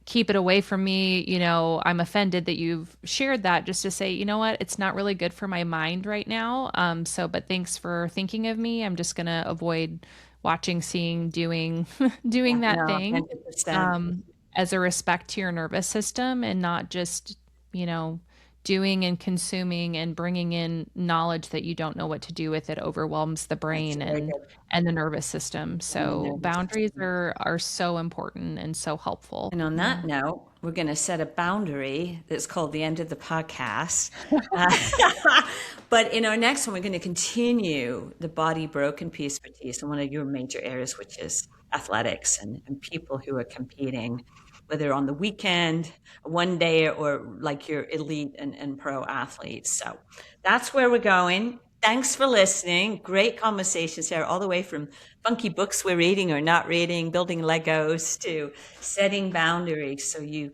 keep it away from me. I'm offended that you've shared that, just to say, you know what, it's not really good for my mind right now. But thanks for thinking of me. I'm just going to avoid watching, seeing, doing, Yeah, doing that no, thing, 100%. um, as a respect to your nervous system and not just, you know, doing and consuming and bringing in knowledge that you don't know what to do with. It overwhelms the That's brain very good. and the nervous system. And the So nervous boundaries system. are so important and so helpful. And on Yeah. that note, we're going to set a boundary that's called the end of the podcast. Uh, but in our next one, we're going to continue the body broken piece for Tees in one of your major areas, which is athletics and people who are competing, whether on the weekend, one day, or like your elite and pro athletes. So that's where we're going. Thanks for listening. Great conversations here, all the way from funky books we're reading or not reading, building Legos, to setting boundaries so your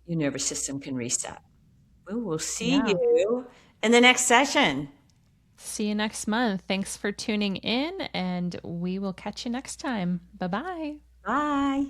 nervous system can reset. We'll see Yeah. you in the next session. See you next month. Thanks for tuning in, and we will catch you next time. Bye bye. Bye.